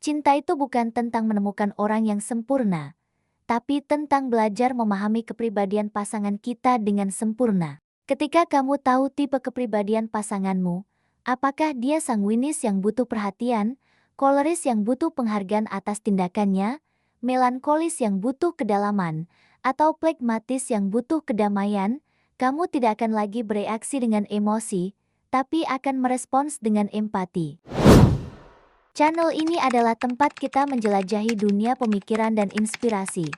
cinta itu bukan tentang menemukan orang yang sempurna, tapi tentang belajar memahami kepribadian pasangan kita dengan sempurna. Ketika kamu tahu tipe kepribadian pasanganmu, apakah dia sanguinis yang butuh perhatian, koleris yang butuh penghargaan atas tindakannya, melankolis yang butuh kedalaman, atau pragmatis yang butuh kedamaian, kamu tidak akan lagi bereaksi dengan emosi, tapi akan merespons dengan empati. Channel ini adalah tempat kita menjelajahi dunia pemikiran dan inspirasi.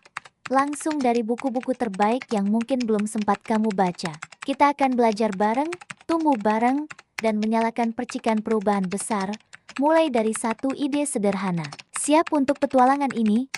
Langsung dari buku-buku terbaik yang mungkin belum sempat kamu baca. Kita akan belajar bareng, tumbuh bareng, dan menyalakan percikan perubahan besar, mulai dari satu ide sederhana. Siap untuk petualangan ini?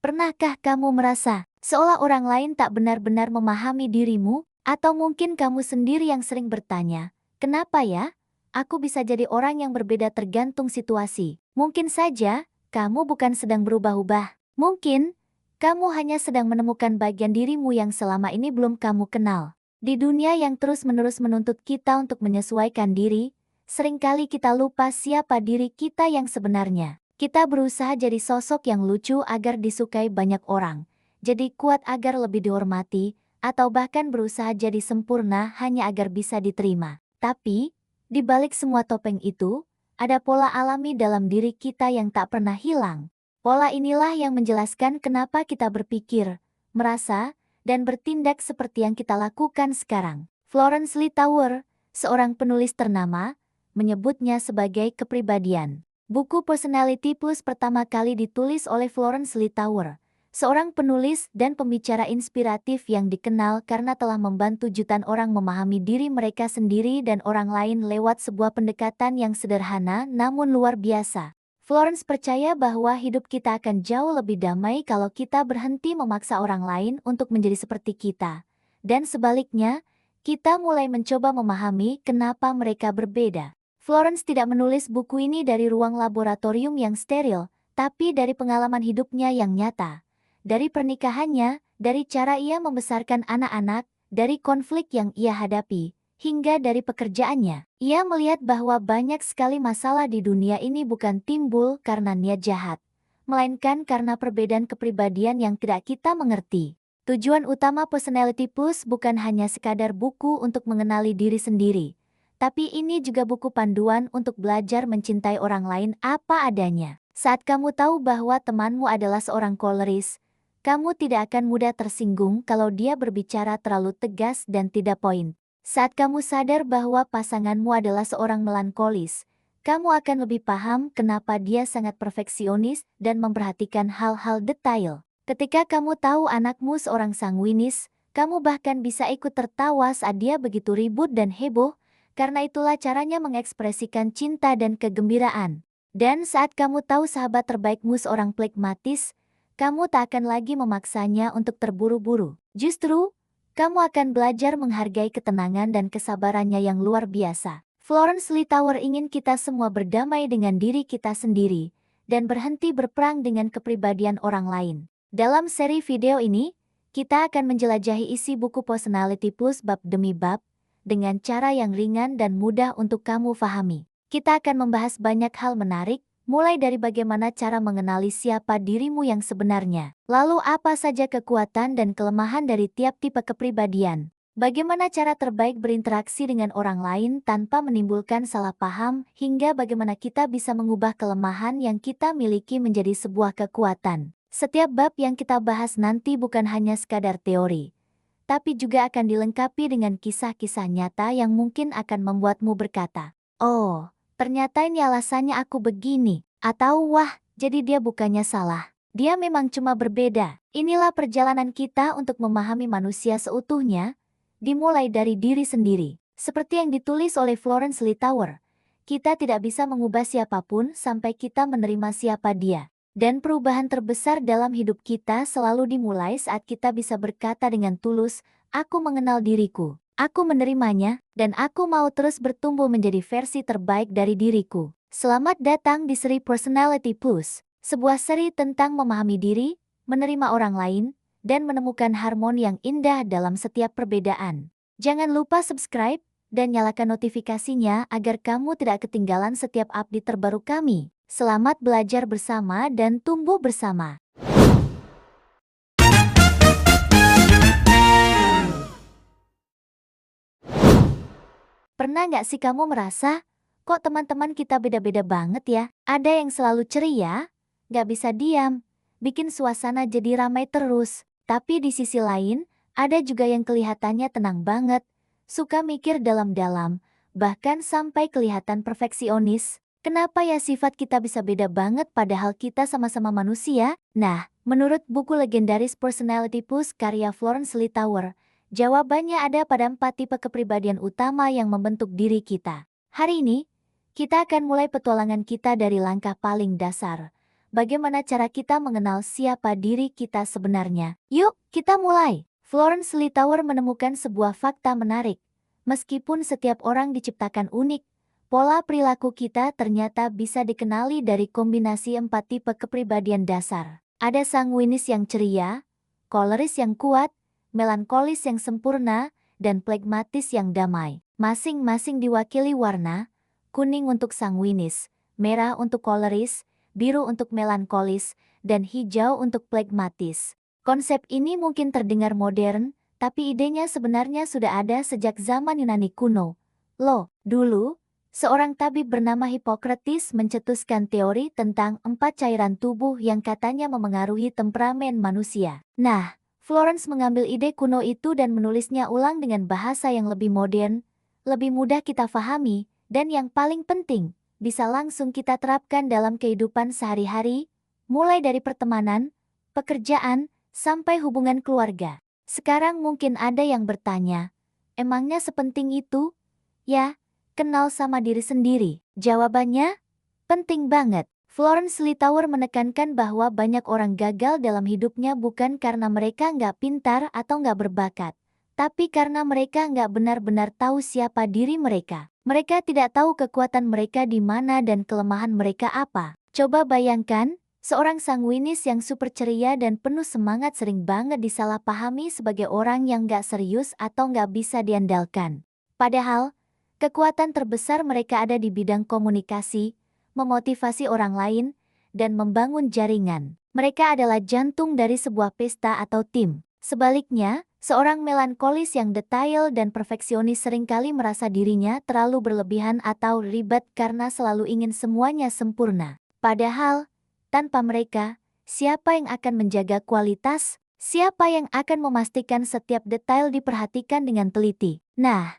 Pernahkah kamu merasa seolah orang lain tak benar-benar memahami dirimu? Atau mungkin kamu sendiri yang sering bertanya, kenapa ya? Aku bisa jadi orang yang berbeda tergantung situasi. Mungkin saja, kamu bukan sedang berubah-ubah. Mungkin, kamu hanya sedang menemukan bagian dirimu yang selama ini belum kamu kenal. Di dunia yang terus-menerus menuntut kita untuk menyesuaikan diri, seringkali kita lupa siapa diri kita yang sebenarnya. Kita berusaha jadi sosok yang lucu agar disukai banyak orang, jadi kuat agar lebih dihormati, atau bahkan berusaha jadi sempurna hanya agar bisa diterima. Tapi, di balik semua topeng itu, ada pola alami dalam diri kita yang tak pernah hilang. Pola inilah yang menjelaskan kenapa kita berpikir, merasa, dan bertindak seperti yang kita lakukan sekarang. Florence Littauer, seorang penulis ternama, menyebutnya sebagai kepribadian. Buku Personality Plus pertama kali ditulis oleh Florence Littauer, seorang penulis dan pembicara inspiratif yang dikenal karena telah membantu jutaan orang memahami diri mereka sendiri dan orang lain lewat sebuah pendekatan yang sederhana namun luar biasa. Florence percaya bahwa hidup kita akan jauh lebih damai kalau kita berhenti memaksa orang lain untuk menjadi seperti kita. Dan sebaliknya, kita mulai mencoba memahami kenapa mereka berbeda. Florence tidak menulis buku ini dari ruang laboratorium yang steril, tapi dari pengalaman hidupnya yang nyata. Dari pernikahannya, dari cara ia membesarkan anak-anak, dari konflik yang ia hadapi, hingga dari pekerjaannya. Ia melihat bahwa banyak sekali masalah di dunia ini bukan timbul karena niat jahat, melainkan karena perbedaan kepribadian yang tidak kita mengerti. Tujuan utama Personality Plus bukan hanya sekadar buku untuk mengenali diri sendiri, tapi ini juga buku panduan untuk belajar mencintai orang lain apa adanya. Saat kamu tahu bahwa temanmu adalah seorang koleris, kamu tidak akan mudah tersinggung kalau dia berbicara terlalu tegas dan tidak poin. Saat kamu sadar bahwa pasanganmu adalah seorang melankolis, kamu akan lebih paham kenapa dia sangat perfeksionis dan memperhatikan hal-hal detail. Ketika kamu tahu anakmu seorang sanguinis, kamu bahkan bisa ikut tertawa saat dia begitu ribut dan heboh, karena itulah caranya mengekspresikan cinta dan kegembiraan. Dan saat kamu tahu sahabat terbaikmu seorang pragmatis, kamu tak akan lagi memaksanya untuk terburu-buru. Justru, kamu akan belajar menghargai ketenangan dan kesabarannya yang luar biasa. Florence Littauer ingin kita semua berdamai dengan diri kita sendiri, dan berhenti berperang dengan kepribadian orang lain. Dalam seri video ini, kita akan menjelajahi isi buku Personality Plus bab demi bab, dengan cara yang ringan dan mudah untuk kamu fahami. Kita akan membahas banyak hal menarik, mulai dari bagaimana cara mengenali siapa dirimu yang sebenarnya, lalu apa saja kekuatan dan kelemahan dari tiap tipe kepribadian, bagaimana cara terbaik berinteraksi dengan orang lain tanpa menimbulkan salah paham, hingga bagaimana kita bisa mengubah kelemahan yang kita miliki menjadi sebuah kekuatan. Setiap bab yang kita bahas nanti bukan hanya sekadar teori, tapi juga akan dilengkapi dengan kisah-kisah nyata yang mungkin akan membuatmu berkata, "Oh, ternyata ini alasannya aku begini." Atau wah, jadi dia bukannya salah. Dia memang cuma berbeda. Inilah perjalanan kita untuk memahami manusia seutuhnya, dimulai dari diri sendiri. Seperti yang ditulis oleh Florence Littauer, kita tidak bisa mengubah siapapun sampai kita menerima siapa dia. Dan perubahan terbesar dalam hidup kita selalu dimulai saat kita bisa berkata dengan tulus, "Aku mengenal diriku, aku menerimanya, dan aku mau terus bertumbuh menjadi versi terbaik dari diriku." Selamat datang di seri Personality Plus, sebuah seri tentang memahami diri, menerima orang lain, dan menemukan harmoni yang indah dalam setiap perbedaan. Jangan lupa subscribe dan nyalakan notifikasinya agar kamu tidak ketinggalan setiap update terbaru kami. Selamat belajar bersama dan tumbuh bersama. Pernah nggak sih kamu merasa, kok teman-teman kita beda-beda banget ya? Ada yang selalu ceria, nggak bisa diam, bikin suasana jadi ramai terus. Tapi di sisi lain, ada juga yang kelihatannya tenang banget, suka mikir dalam-dalam, bahkan sampai kelihatan perfeksionis. Kenapa ya sifat kita bisa beda banget padahal kita sama-sama manusia? Nah, menurut buku legendaris Personality Push karya Florence Littauer, jawabannya ada pada 4 tipe kepribadian utama yang membentuk diri kita. Hari ini, kita akan mulai petualangan kita dari langkah paling dasar. Bagaimana cara kita mengenal siapa diri kita sebenarnya? Yuk, kita mulai! Florence Littauer menemukan sebuah fakta menarik. Meskipun setiap orang diciptakan unik, pola perilaku kita ternyata bisa dikenali dari kombinasi 4 tipe kepribadian dasar. Ada sanguinis yang ceria, koleris yang kuat, melankolis yang sempurna, dan flegmatis yang damai. Masing-masing diwakili warna, kuning untuk sanguinis, merah untuk koleris, biru untuk melankolis, dan hijau untuk flegmatis. Konsep ini mungkin terdengar modern, tapi idenya sebenarnya sudah ada sejak zaman Yunani kuno. Loh, dulu, seorang tabib bernama Hippocrates mencetuskan teori tentang 4 cairan tubuh yang katanya memengaruhi temperamen manusia. Nah, Florence mengambil ide kuno itu dan menulisnya ulang dengan bahasa yang lebih modern, lebih mudah kita fahami, dan yang paling penting, bisa langsung kita terapkan dalam kehidupan sehari-hari, mulai dari pertemanan, pekerjaan, sampai hubungan keluarga. Sekarang mungkin ada yang bertanya, emangnya sepenting itu? Ya, kenal sama diri sendiri. Jawabannya, penting banget. Florence Littauer menekankan bahwa banyak orang gagal dalam hidupnya bukan karena mereka nggak pintar atau nggak berbakat, tapi karena mereka nggak benar-benar tahu siapa diri mereka. Mereka tidak tahu kekuatan mereka di mana dan kelemahan mereka apa. Coba bayangkan, seorang sanguinis yang super ceria dan penuh semangat sering banget disalahpahami sebagai orang yang nggak serius atau nggak bisa diandalkan. Padahal, kekuatan terbesar mereka ada di bidang komunikasi, memotivasi orang lain, dan membangun jaringan. Mereka adalah jantung dari sebuah pesta atau tim. Sebaliknya, seorang melankolis yang detail dan perfeksionis seringkali merasa dirinya terlalu berlebihan atau ribet karena selalu ingin semuanya sempurna. Padahal, tanpa mereka, siapa yang akan menjaga kualitas? Siapa yang akan memastikan setiap detail diperhatikan dengan teliti? Nah,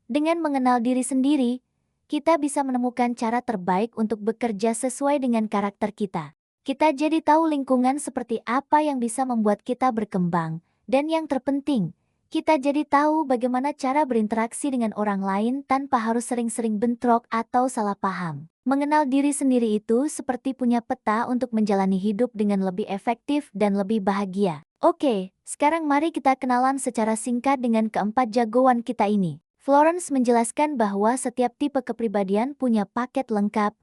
dengan mengenal diri sendiri, kita bisa menemukan cara terbaik untuk bekerja sesuai dengan karakter kita. Kita jadi tahu lingkungan seperti apa yang bisa membuat kita berkembang, dan yang terpenting, kita jadi tahu bagaimana cara berinteraksi dengan orang lain tanpa harus sering-sering bentrok atau salah paham. Mengenal diri sendiri itu seperti punya peta untuk menjalani hidup dengan lebih efektif dan lebih bahagia. Oke, sekarang mari kita kenalan secara singkat dengan keempat jagoan kita ini. Florence menjelaskan bahwa setiap tipe kepribadian punya paket lengkap,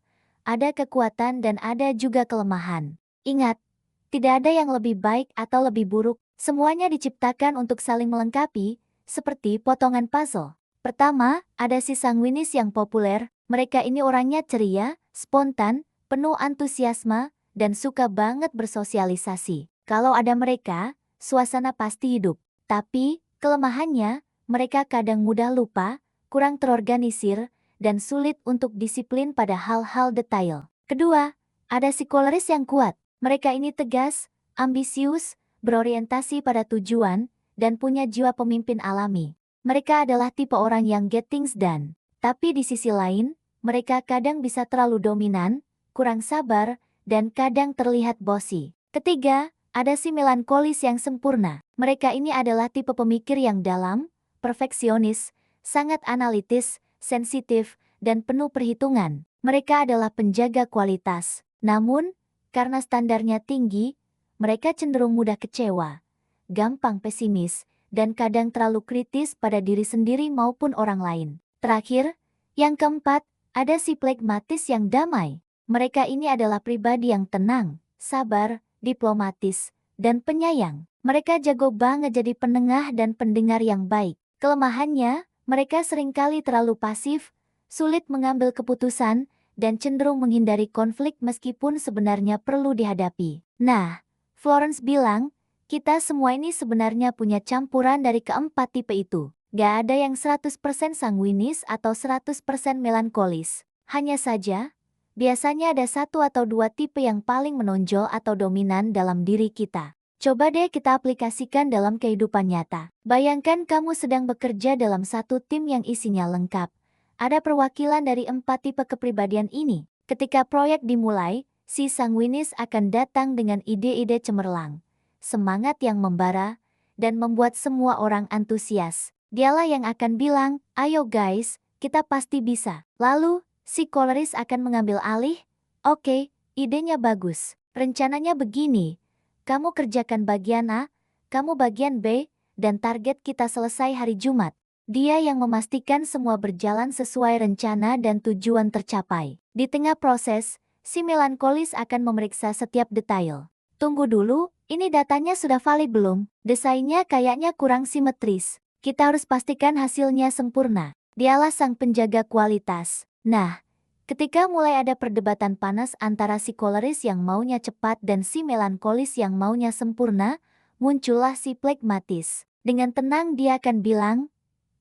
ada kekuatan dan ada juga kelemahan. Ingat, tidak ada yang lebih baik atau lebih buruk, semuanya diciptakan untuk saling melengkapi, seperti potongan puzzle. Pertama, ada si sanguinis yang populer, mereka ini orangnya ceria, spontan, penuh antusiasme, dan suka banget bersosialisasi. Kalau ada mereka, suasana pasti hidup. Tapi, kelemahannya, mereka kadang mudah lupa, kurang terorganisir, dan sulit untuk disiplin pada hal-hal detail. Kedua, ada psikoleris yang kuat. Mereka ini tegas, ambisius, berorientasi pada tujuan, dan punya jiwa pemimpin alami. Mereka adalah tipe orang yang get things done. Tapi di sisi lain, mereka kadang bisa terlalu dominan, kurang sabar, dan kadang terlihat bossy. Ketiga, ada si melankolis yang sempurna. Mereka ini adalah tipe pemikir yang dalam, perfeksionis, sangat analitis, sensitif, dan penuh perhitungan. Mereka adalah penjaga kualitas. Namun, karena standarnya tinggi, mereka cenderung mudah kecewa, gampang pesimis, dan kadang terlalu kritis pada diri sendiri maupun orang lain. Terakhir, yang keempat, ada si flegmatis yang damai. Mereka ini adalah pribadi yang tenang, sabar, diplomatis, dan penyayang. Mereka jago banget jadi penengah dan pendengar yang baik. Kelemahannya, mereka seringkali terlalu pasif, sulit mengambil keputusan, dan cenderung menghindari konflik meskipun sebenarnya perlu dihadapi. Nah, Florence bilang, kita semua ini sebenarnya punya campuran dari keempat tipe itu. Gak ada yang 100% sanguinis atau 100% melankolis. Hanya saja, biasanya ada satu atau dua tipe yang paling menonjol atau dominan dalam diri kita. Coba deh kita aplikasikan dalam kehidupan nyata. Bayangkan kamu sedang bekerja dalam satu tim yang isinya lengkap. Ada perwakilan dari empat tipe kepribadian ini. Ketika proyek dimulai, si sanguinis akan datang dengan ide-ide cemerlang, semangat yang membara, dan membuat semua orang antusias. Dialah yang akan bilang, ayo guys, kita pasti bisa. Lalu, si koleris akan mengambil alih. Oke, idenya bagus. Rencananya begini. Kamu kerjakan bagian A, kamu bagian B, dan target kita selesai hari Jumat. Dia yang memastikan semua berjalan sesuai rencana dan tujuan tercapai. Di tengah proses, si melankolis akan memeriksa setiap detail. Tunggu dulu, ini datanya sudah valid belum? Desainnya kayaknya kurang simetris. Kita harus pastikan hasilnya sempurna. Dialah sang penjaga kualitas. Nah, ketika mulai ada perdebatan panas antara si koleris yang maunya cepat dan si melankolis yang maunya sempurna, muncullah si plekmatis. Dengan tenang dia akan bilang,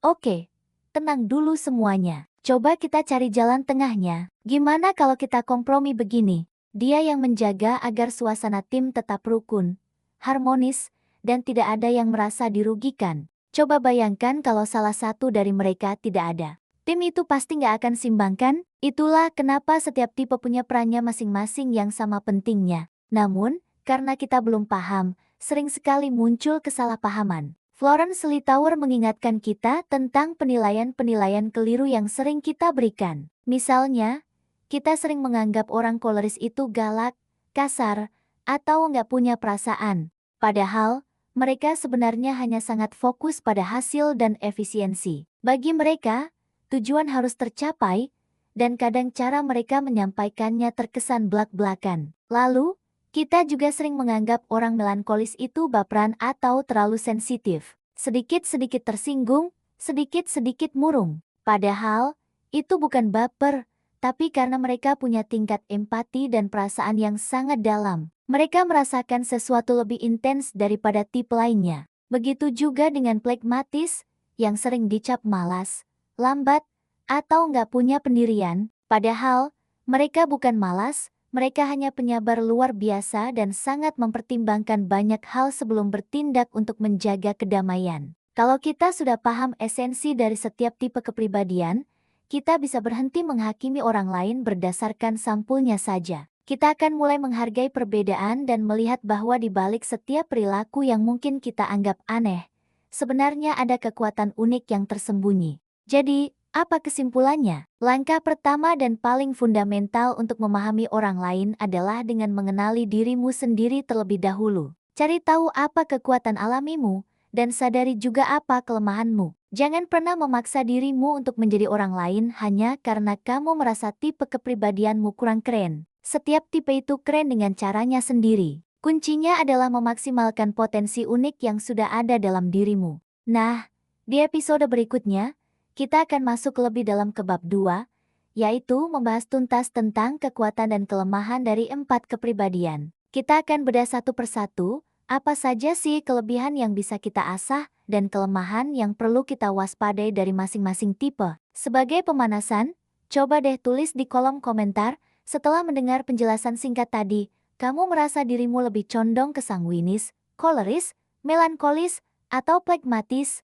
oke, tenang dulu semuanya. Coba kita cari jalan tengahnya. Gimana kalau kita kompromi begini? Dia yang menjaga agar suasana tim tetap rukun, harmonis, dan tidak ada yang merasa dirugikan. Coba bayangkan kalau salah satu dari mereka tidak ada. Tim itu pasti nggak akan simbang kan? Itulah kenapa setiap tipe punya perannya masing-masing yang sama pentingnya. Namun, karena kita belum paham, sering sekali muncul kesalahpahaman. Florence Littauer mengingatkan kita tentang penilaian-penilaian keliru yang sering kita berikan. Misalnya, kita sering menganggap orang koleris itu galak, kasar, atau nggak punya perasaan. Padahal, mereka sebenarnya hanya sangat fokus pada hasil dan efisiensi. Bagi mereka, tujuan harus tercapai, dan kadang cara mereka menyampaikannya terkesan blak-blakan. Lalu, kita juga sering menganggap orang melankolis itu baperan atau terlalu sensitif. Sedikit-sedikit tersinggung, sedikit-sedikit murung. Padahal, itu bukan baper, tapi karena mereka punya tingkat empati dan perasaan yang sangat dalam. Mereka merasakan sesuatu lebih intens daripada tipe lainnya. Begitu juga dengan plekmatis, yang sering dicap malas, lambat, atau nggak punya pendirian. Padahal, mereka bukan malas, mereka hanya penyabar luar biasa dan sangat mempertimbangkan banyak hal sebelum bertindak untuk menjaga kedamaian. Kalau kita sudah paham esensi dari setiap tipe kepribadian, kita bisa berhenti menghakimi orang lain berdasarkan sampulnya saja. Kita akan mulai menghargai perbedaan dan melihat bahwa di balik setiap perilaku yang mungkin kita anggap aneh, sebenarnya ada kekuatan unik yang tersembunyi. Jadi, apa kesimpulannya? Langkah pertama dan paling fundamental untuk memahami orang lain adalah dengan mengenali dirimu sendiri terlebih dahulu. Cari tahu apa kekuatan alamimu, dan sadari juga apa kelemahanmu. Jangan pernah memaksa dirimu untuk menjadi orang lain hanya karena kamu merasa tipe kepribadianmu kurang keren. Setiap tipe itu keren dengan caranya sendiri. Kuncinya adalah memaksimalkan potensi unik yang sudah ada dalam dirimu. Nah, di episode berikutnya, kita akan masuk lebih dalam ke bab 2, yaitu membahas tuntas tentang kekuatan dan kelemahan dari 4 kepribadian. Kita akan bedah satu persatu, apa saja sih kelebihan yang bisa kita asah dan kelemahan yang perlu kita waspadai dari masing-masing tipe. Sebagai pemanasan, coba deh tulis di kolom komentar, setelah mendengar penjelasan singkat tadi, kamu merasa dirimu lebih condong ke sanguinis, koleris, melankolis, atau plekmatis?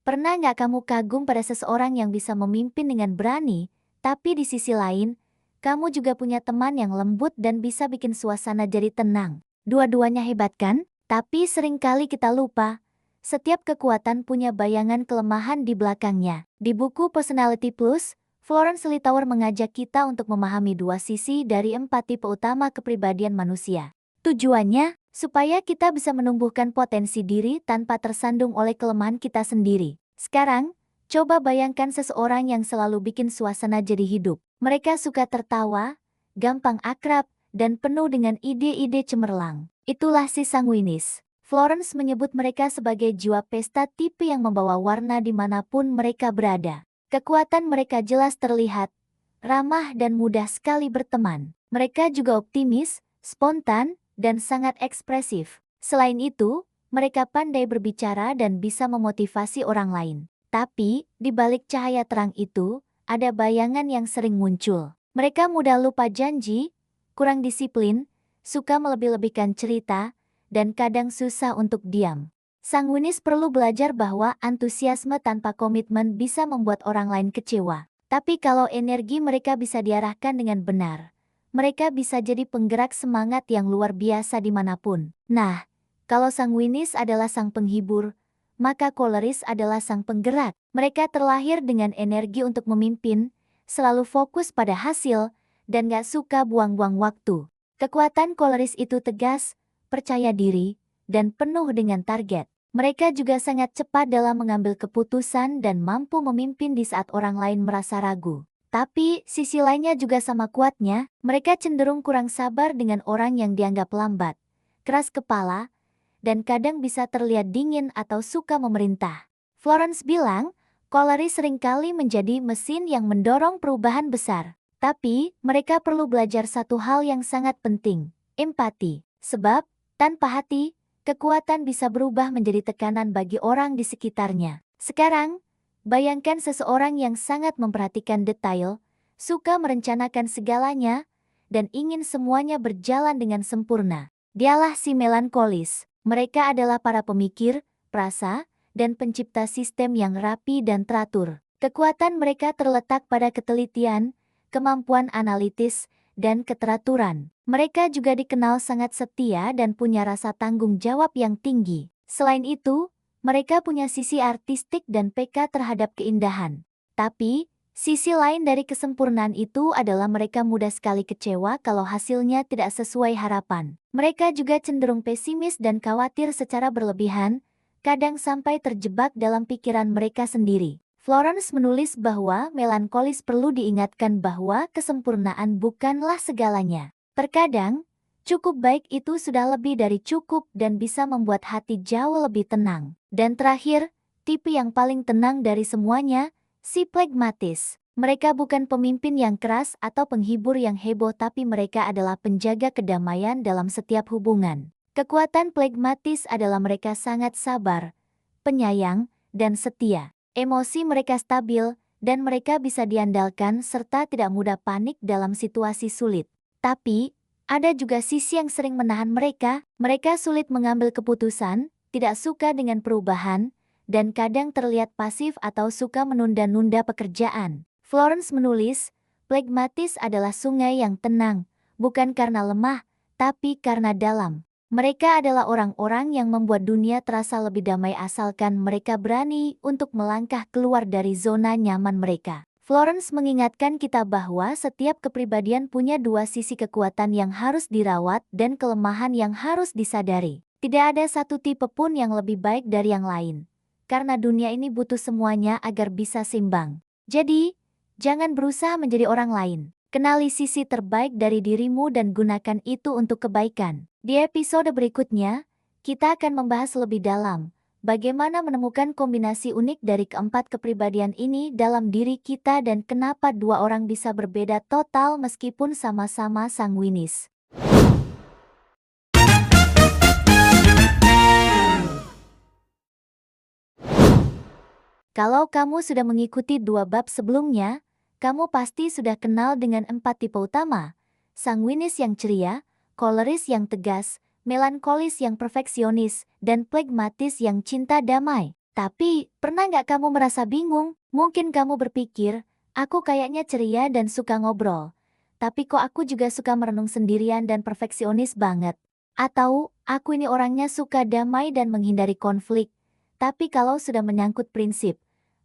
Pernah nggak kamu kagum pada seseorang yang bisa memimpin dengan berani, tapi di sisi lain, kamu juga punya teman yang lembut dan bisa bikin suasana jadi tenang. Dua-duanya hebat kan? Tapi seringkali kita lupa, setiap kekuatan punya bayangan kelemahan di belakangnya. Di buku Personality Plus, Florence Littauer mengajak kita untuk memahami dua sisi dari 4 tipe utama kepribadian manusia. Tujuannya, supaya kita bisa menumbuhkan potensi diri tanpa tersandung oleh kelemahan kita sendiri. Sekarang, coba bayangkan seseorang yang selalu bikin suasana jadi hidup. Mereka suka tertawa, gampang akrab, dan penuh dengan ide-ide cemerlang. Itulah si sanguinis. Florence menyebut mereka sebagai jiwa pesta tipe yang membawa warna dimanapun mereka berada. Kekuatan mereka jelas terlihat, ramah dan mudah sekali berteman. Mereka juga optimis, spontan, dan sangat ekspresif. Selain itu, mereka pandai berbicara dan bisa memotivasi orang lain. Tapi, di balik cahaya terang itu, ada bayangan yang sering muncul. Mereka mudah lupa janji, kurang disiplin, suka melebih-lebihkan cerita, dan kadang susah untuk diam. Sanguinis perlu belajar bahwa antusiasme tanpa komitmen bisa membuat orang lain kecewa. Tapi kalau energi mereka bisa diarahkan dengan benar, mereka bisa jadi penggerak semangat yang luar biasa dimanapun. Nah, kalau sanguinis adalah sang penghibur, maka koleris adalah sang penggerak. Mereka terlahir dengan energi untuk memimpin, selalu fokus pada hasil, dan gak suka buang-buang waktu. Kekuatan koleris itu tegas, percaya diri, dan penuh dengan target. Mereka juga sangat cepat dalam mengambil keputusan dan mampu memimpin di saat orang lain merasa ragu. Tapi, sisi lainnya juga sama kuatnya, mereka cenderung kurang sabar dengan orang yang dianggap lambat, keras kepala, dan kadang bisa terlihat dingin atau suka memerintah. Florence bilang, koleris seringkali menjadi mesin yang mendorong perubahan besar. Tapi, mereka perlu belajar satu hal yang sangat penting, empati. Sebab, tanpa hati, kekuatan bisa berubah menjadi tekanan bagi orang di sekitarnya. Sekarang, bayangkan seseorang yang sangat memperhatikan detail, suka merencanakan segalanya, dan ingin semuanya berjalan dengan sempurna. Dialah si melankolis. Mereka adalah para pemikir, perasa, dan pencipta sistem yang rapi dan teratur. Kekuatan mereka terletak pada ketelitian, kemampuan analitis, dan keteraturan. Mereka juga dikenal sangat setia dan punya rasa tanggung jawab yang tinggi. Selain itu, mereka punya sisi artistik dan peka terhadap keindahan. Tapi, sisi lain dari kesempurnaan itu adalah mereka mudah sekali kecewa kalau hasilnya tidak sesuai harapan. Mereka juga cenderung pesimis dan khawatir secara berlebihan, kadang sampai terjebak dalam pikiran mereka sendiri. Florence menulis bahwa melankolis perlu diingatkan bahwa kesempurnaan bukanlah segalanya. Terkadang, cukup baik itu sudah lebih dari cukup dan bisa membuat hati jauh lebih tenang. Dan terakhir, tipe yang paling tenang dari semuanya, si phlegmatis. Mereka bukan pemimpin yang keras atau penghibur yang heboh, tapi mereka adalah penjaga kedamaian dalam setiap hubungan. Kekuatan phlegmatis adalah mereka sangat sabar, penyayang, dan setia. Emosi mereka stabil, dan mereka bisa diandalkan serta tidak mudah panik dalam situasi sulit. Tapi, ada juga sisi yang sering menahan mereka. Mereka sulit mengambil keputusan, tidak suka dengan perubahan, dan kadang terlihat pasif atau suka menunda-nunda pekerjaan. Florence menulis, phlegmatis adalah sungai yang tenang, bukan karena lemah, tapi karena dalam. Mereka adalah orang-orang yang membuat dunia terasa lebih damai asalkan mereka berani untuk melangkah keluar dari zona nyaman mereka. Florence mengingatkan kita bahwa setiap kepribadian punya dua sisi kekuatan yang harus dirawat dan kelemahan yang harus disadari. Tidak ada satu tipe pun yang lebih baik dari yang lain. Karena dunia ini butuh semuanya agar bisa seimbang. Jadi, jangan berusaha menjadi orang lain. Kenali sisi terbaik dari dirimu dan gunakan itu untuk kebaikan. Di episode berikutnya, kita akan membahas lebih dalam bagaimana menemukan kombinasi unik dari keempat kepribadian ini dalam diri kita dan kenapa dua orang bisa berbeda total meskipun sama-sama sanguinis. Kalau kamu sudah mengikuti dua bab sebelumnya, kamu pasti sudah kenal dengan 4 tipe utama. Sanguinis yang ceria, koleris yang tegas, melankolis yang perfeksionis, dan phlegmatis yang cinta damai. Tapi, pernah nggak kamu merasa bingung? Mungkin kamu berpikir, aku kayaknya ceria dan suka ngobrol. Tapi kok aku juga suka merenung sendirian dan perfeksionis banget? Atau, aku ini orangnya suka damai dan menghindari konflik. Tapi kalau sudah menyangkut prinsip,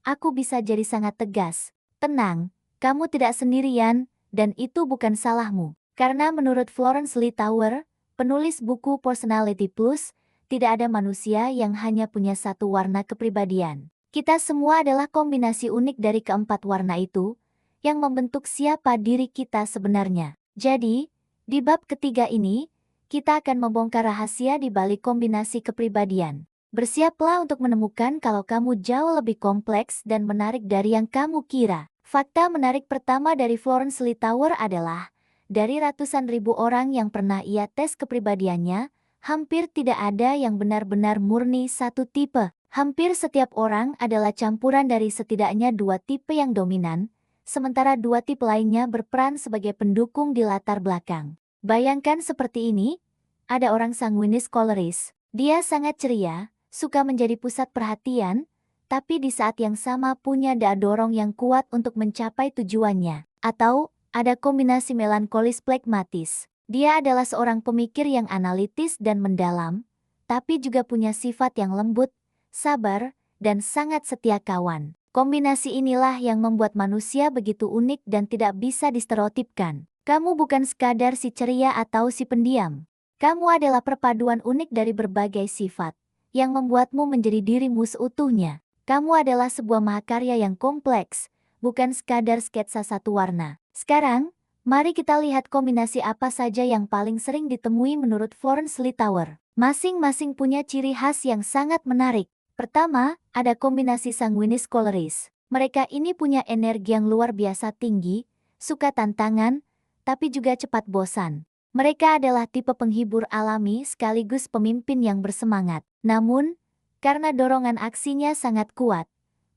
aku bisa jadi sangat tegas. Tenang, kamu tidak sendirian, dan itu bukan salahmu. Karena menurut Florence Littauer, penulis buku Personality Plus, tidak ada manusia yang hanya punya satu warna kepribadian. Kita semua adalah kombinasi unik dari keempat warna itu, yang membentuk siapa diri kita sebenarnya. Jadi, di bab ketiga ini, kita akan membongkar rahasia di balik kombinasi kepribadian. Bersiaplah untuk menemukan kalau kamu jauh lebih kompleks dan menarik dari yang kamu kira. Fakta menarik pertama dari Florence Littauer adalah, dari ratusan ribu orang yang pernah ia tes kepribadiannya, hampir tidak ada yang benar-benar murni satu tipe. Hampir setiap orang adalah campuran dari setidaknya dua tipe yang dominan, sementara dua tipe lainnya berperan sebagai pendukung di latar belakang. Bayangkan seperti ini, ada orang sanguinis koleris. Dia sangat ceria, suka menjadi pusat perhatian, tapi di saat yang sama punya daya dorong yang kuat untuk mencapai tujuannya. Atau, ada kombinasi melankolis plekmatis. Dia adalah seorang pemikir yang analitis dan mendalam, tapi juga punya sifat yang lembut, sabar, dan sangat setia kawan. Kombinasi inilah yang membuat manusia begitu unik dan tidak bisa distereotipkan. Kamu bukan sekadar si ceria atau si pendiam. Kamu adalah perpaduan unik dari berbagai sifat, yang membuatmu menjadi dirimu seutuhnya. Kamu adalah sebuah mahakarya yang kompleks, bukan sekadar sketsa satu warna. Sekarang, mari kita lihat kombinasi apa saja yang paling sering ditemui menurut Florence Littauer. Masing-masing punya ciri khas yang sangat menarik. Pertama, ada kombinasi sanguinis koleris. Mereka ini punya energi yang luar biasa tinggi, suka tantangan, tapi juga cepat bosan. Mereka adalah tipe penghibur alami sekaligus pemimpin yang bersemangat. Namun, karena dorongan aksinya sangat kuat,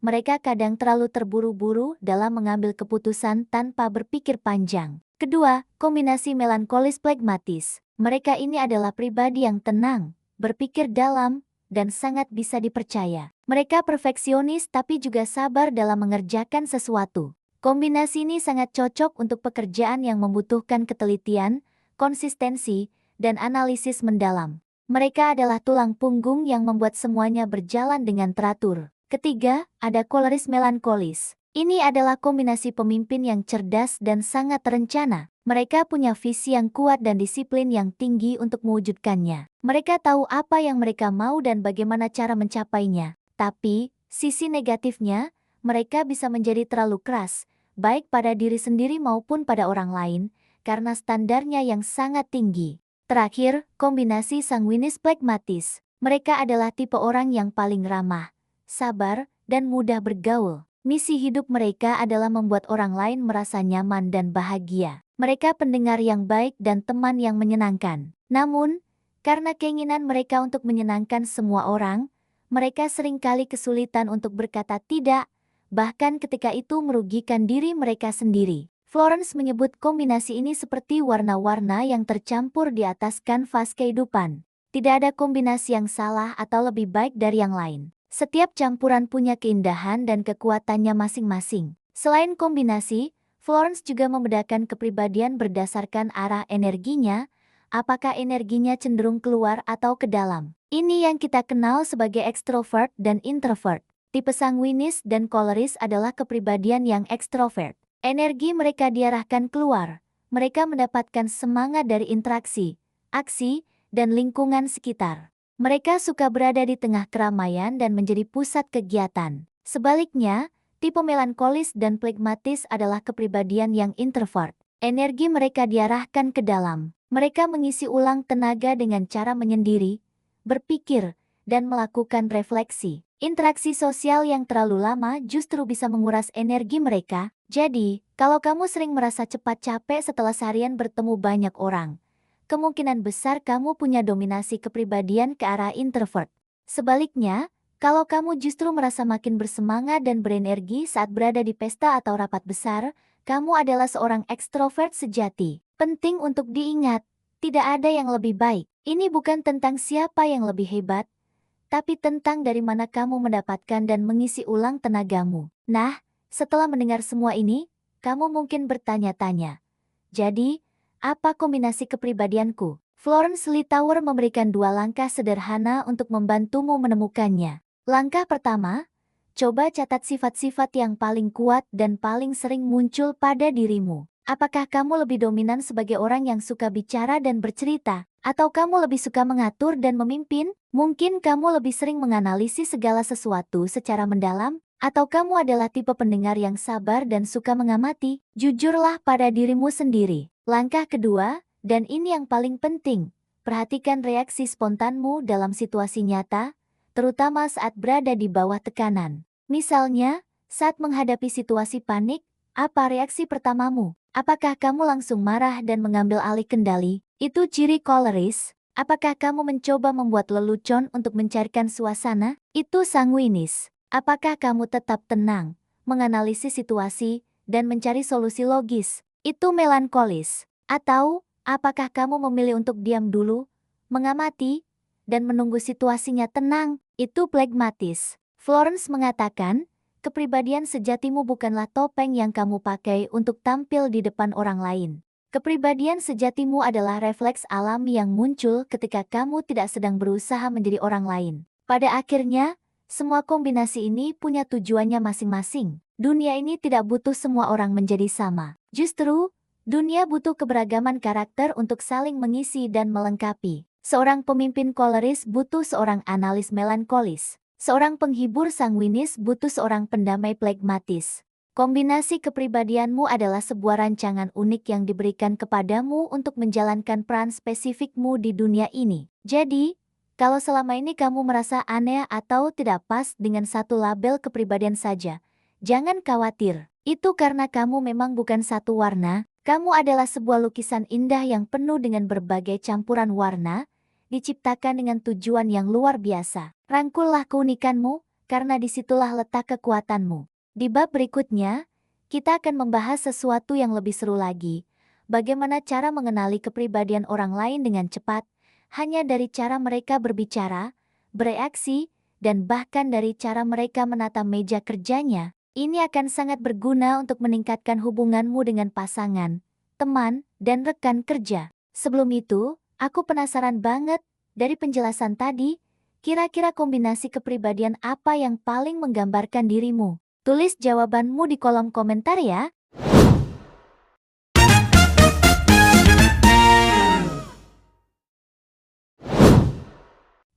mereka kadang terlalu terburu-buru dalam mengambil keputusan tanpa berpikir panjang. Kedua, kombinasi melankolis plekmatis. Mereka ini adalah pribadi yang tenang, berpikir dalam, dan sangat bisa dipercaya. Mereka perfeksionis tapi juga sabar dalam mengerjakan sesuatu. Kombinasi ini sangat cocok untuk pekerjaan yang membutuhkan ketelitian, konsistensi, dan analisis mendalam. Mereka adalah tulang punggung yang membuat semuanya berjalan dengan teratur. Ketiga, ada koleris melankolis. Ini adalah kombinasi pemimpin yang cerdas dan sangat terencana. Mereka punya visi yang kuat dan disiplin yang tinggi untuk mewujudkannya. Mereka tahu apa yang mereka mau dan bagaimana cara mencapainya. Tapi, sisi negatifnya, mereka bisa menjadi terlalu keras, baik pada diri sendiri maupun pada orang lain, karena standarnya yang sangat tinggi. Terakhir, kombinasi sanguinis plekmatis. Mereka adalah tipe orang yang paling ramah, sabar, dan mudah bergaul. Misi hidup mereka adalah membuat orang lain merasa nyaman dan bahagia. Mereka pendengar yang baik dan teman yang menyenangkan. Namun, karena keinginan mereka untuk menyenangkan semua orang, mereka seringkali kesulitan untuk berkata tidak, bahkan ketika itu merugikan diri mereka sendiri. Florence menyebut kombinasi ini seperti warna-warna yang tercampur di atas kanvas kehidupan. Tidak ada kombinasi yang salah atau lebih baik dari yang lain. Setiap campuran punya keindahan dan kekuatannya masing-masing. Selain kombinasi, Florence juga membedakan kepribadian berdasarkan arah energinya, apakah energinya cenderung keluar atau ke dalam. Ini yang kita kenal sebagai ekstrovert dan introvert. Tipe sanguinis dan koleris adalah kepribadian yang ekstrovert. Energi mereka diarahkan keluar. Mereka mendapatkan semangat dari interaksi, aksi, dan lingkungan sekitar. Mereka suka berada di tengah keramaian dan menjadi pusat kegiatan. Sebaliknya, tipe melankolis dan plekmatis adalah kepribadian yang introvert. Energi mereka diarahkan ke dalam. Mereka mengisi ulang tenaga dengan cara menyendiri, berpikir, dan melakukan refleksi. Interaksi sosial yang terlalu lama justru bisa menguras energi mereka. Jadi, kalau kamu sering merasa cepat capek setelah seharian bertemu banyak orang, kemungkinan besar kamu punya dominasi kepribadian ke arah introvert. Sebaliknya, kalau kamu justru merasa makin bersemangat dan berenergi saat berada di pesta atau rapat besar, kamu adalah seorang ekstrovert sejati. Penting untuk diingat, tidak ada yang lebih baik. Ini bukan tentang siapa yang lebih hebat, tapi tentang dari mana kamu mendapatkan dan mengisi ulang tenagamu. Nah, setelah mendengar semua ini, kamu mungkin bertanya-tanya, jadi, apa kombinasi kepribadianku? Florence Littauer memberikan 2 langkah sederhana untuk membantumu menemukannya. Langkah pertama, coba catat sifat-sifat yang paling kuat dan paling sering muncul pada dirimu. Apakah kamu lebih dominan sebagai orang yang suka bicara dan bercerita? Atau kamu lebih suka mengatur dan memimpin? Mungkin kamu lebih sering menganalisis segala sesuatu secara mendalam? Atau kamu adalah tipe pendengar yang sabar dan suka mengamati? Jujurlah pada dirimu sendiri. Langkah kedua, dan ini yang paling penting, Perhatikan reaksi spontanmu dalam situasi nyata, terutama saat berada di bawah tekanan. Misalnya, saat menghadapi situasi panik, apa reaksi pertamamu? Apakah kamu langsung marah dan mengambil alih kendali? Itu ciri koleris. Apakah kamu mencoba membuat lelucon untuk mencairkan suasana? Itu sanguinis. Apakah kamu tetap tenang, menganalisis situasi, dan mencari solusi logis? Itu melankolis. Atau, apakah kamu memilih untuk diam dulu, mengamati, dan menunggu situasinya tenang? Itu phlegmatis. Florence mengatakan, kepribadian sejatimu bukanlah topeng yang kamu pakai untuk tampil di depan orang lain. Kepribadian sejatimu adalah refleks alami yang muncul ketika kamu tidak sedang berusaha menjadi orang lain. Pada akhirnya, semua kombinasi ini punya tujuannya masing-masing. Dunia ini tidak butuh semua orang menjadi sama. Justru, dunia butuh keberagaman karakter untuk saling mengisi dan melengkapi. Seorang pemimpin koleris butuh seorang analis melankolis. Seorang penghibur sanguinis butuh seorang pendamai phlegmatis. Kombinasi kepribadianmu adalah sebuah rancangan unik yang diberikan kepadamu untuk menjalankan peran spesifikmu di dunia ini. Jadi, kalau selama ini kamu merasa aneh atau tidak pas dengan satu label kepribadian saja, jangan khawatir. Itu karena kamu memang bukan satu warna. Kamu adalah sebuah lukisan indah yang penuh dengan berbagai campuran warna, diciptakan dengan tujuan yang luar biasa. Rangkullah keunikanmu, karena disitulah letak kekuatanmu. Di bab berikutnya, kita akan membahas sesuatu yang lebih seru lagi. Bagaimana cara mengenali kepribadian orang lain dengan cepat, hanya dari cara mereka berbicara, bereaksi, dan bahkan dari cara mereka menata meja kerjanya. Ini akan sangat berguna untuk meningkatkan hubunganmu dengan pasangan, teman, dan rekan kerja. Sebelum itu, aku penasaran banget, dari penjelasan tadi, kira-kira kombinasi kepribadian apa yang paling menggambarkan dirimu? Tulis jawabanmu di kolom komentar ya.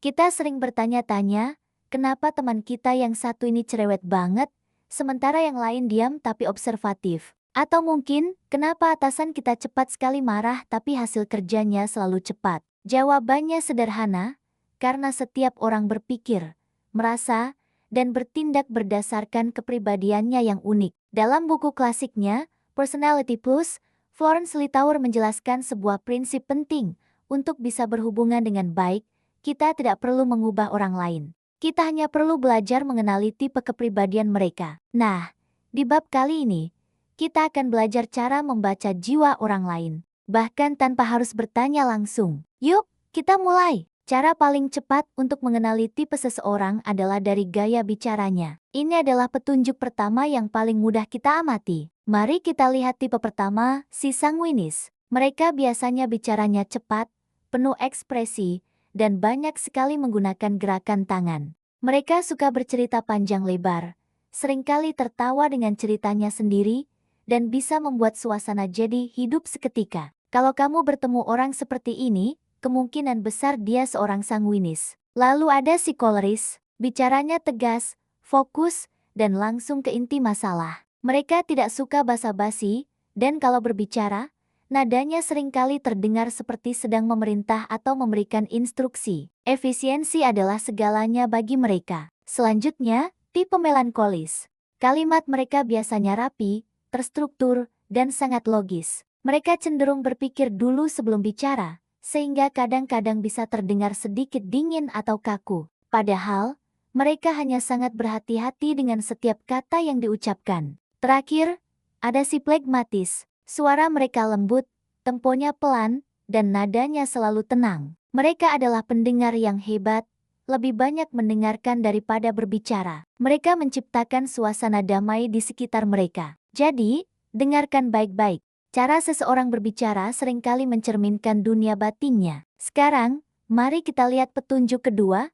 Kita sering bertanya-tanya, kenapa teman kita yang satu ini cerewet banget, sementara yang lain diam tapi observatif? Atau mungkin, kenapa atasan kita cepat sekali marah tapi hasil kerjanya selalu cepat? Jawabannya sederhana, karena setiap orang berpikir, merasa, dan bertindak berdasarkan kepribadiannya yang unik. Dalam buku klasiknya, Personality Plus, Florence Littauer menjelaskan sebuah prinsip penting untuk bisa berhubungan dengan baik. Kita tidak perlu mengubah orang lain. Kita hanya perlu belajar mengenali tipe kepribadian mereka. Nah, di bab kali ini, kita akan belajar cara membaca jiwa orang lain, bahkan tanpa harus bertanya langsung. Yuk, kita mulai. Cara paling cepat untuk mengenali tipe seseorang adalah dari gaya bicaranya. Ini adalah petunjuk pertama yang paling mudah kita amati. Mari kita lihat tipe pertama, si sanguinis. Mereka biasanya bicaranya cepat, penuh ekspresi, dan banyak sekali menggunakan gerakan tangan. Mereka suka bercerita panjang lebar, seringkali tertawa dengan ceritanya sendiri, dan bisa membuat suasana jadi hidup seketika. Kalau kamu bertemu orang seperti ini, kemungkinan besar dia seorang sanguinis. Lalu ada si koleris, bicaranya tegas, fokus, dan langsung ke inti masalah. Mereka tidak suka basa-basi, dan kalau berbicara, nadanya seringkali terdengar seperti sedang memerintah atau memberikan instruksi. Efisiensi adalah segalanya bagi mereka. Selanjutnya, tipe melankolis. Kalimat mereka biasanya rapi, terstruktur, dan sangat logis. Mereka cenderung berpikir dulu sebelum bicara, sehingga kadang-kadang bisa terdengar sedikit dingin atau kaku. Padahal, mereka hanya sangat berhati-hati dengan setiap kata yang diucapkan. Terakhir, ada si phlegmatis. Suara mereka lembut, temponya pelan, dan nadanya selalu tenang. Mereka adalah pendengar yang hebat, lebih banyak mendengarkan daripada berbicara. Mereka menciptakan suasana damai di sekitar mereka. Jadi, dengarkan baik-baik. Cara seseorang berbicara seringkali mencerminkan dunia batinnya. Sekarang, mari kita lihat petunjuk kedua,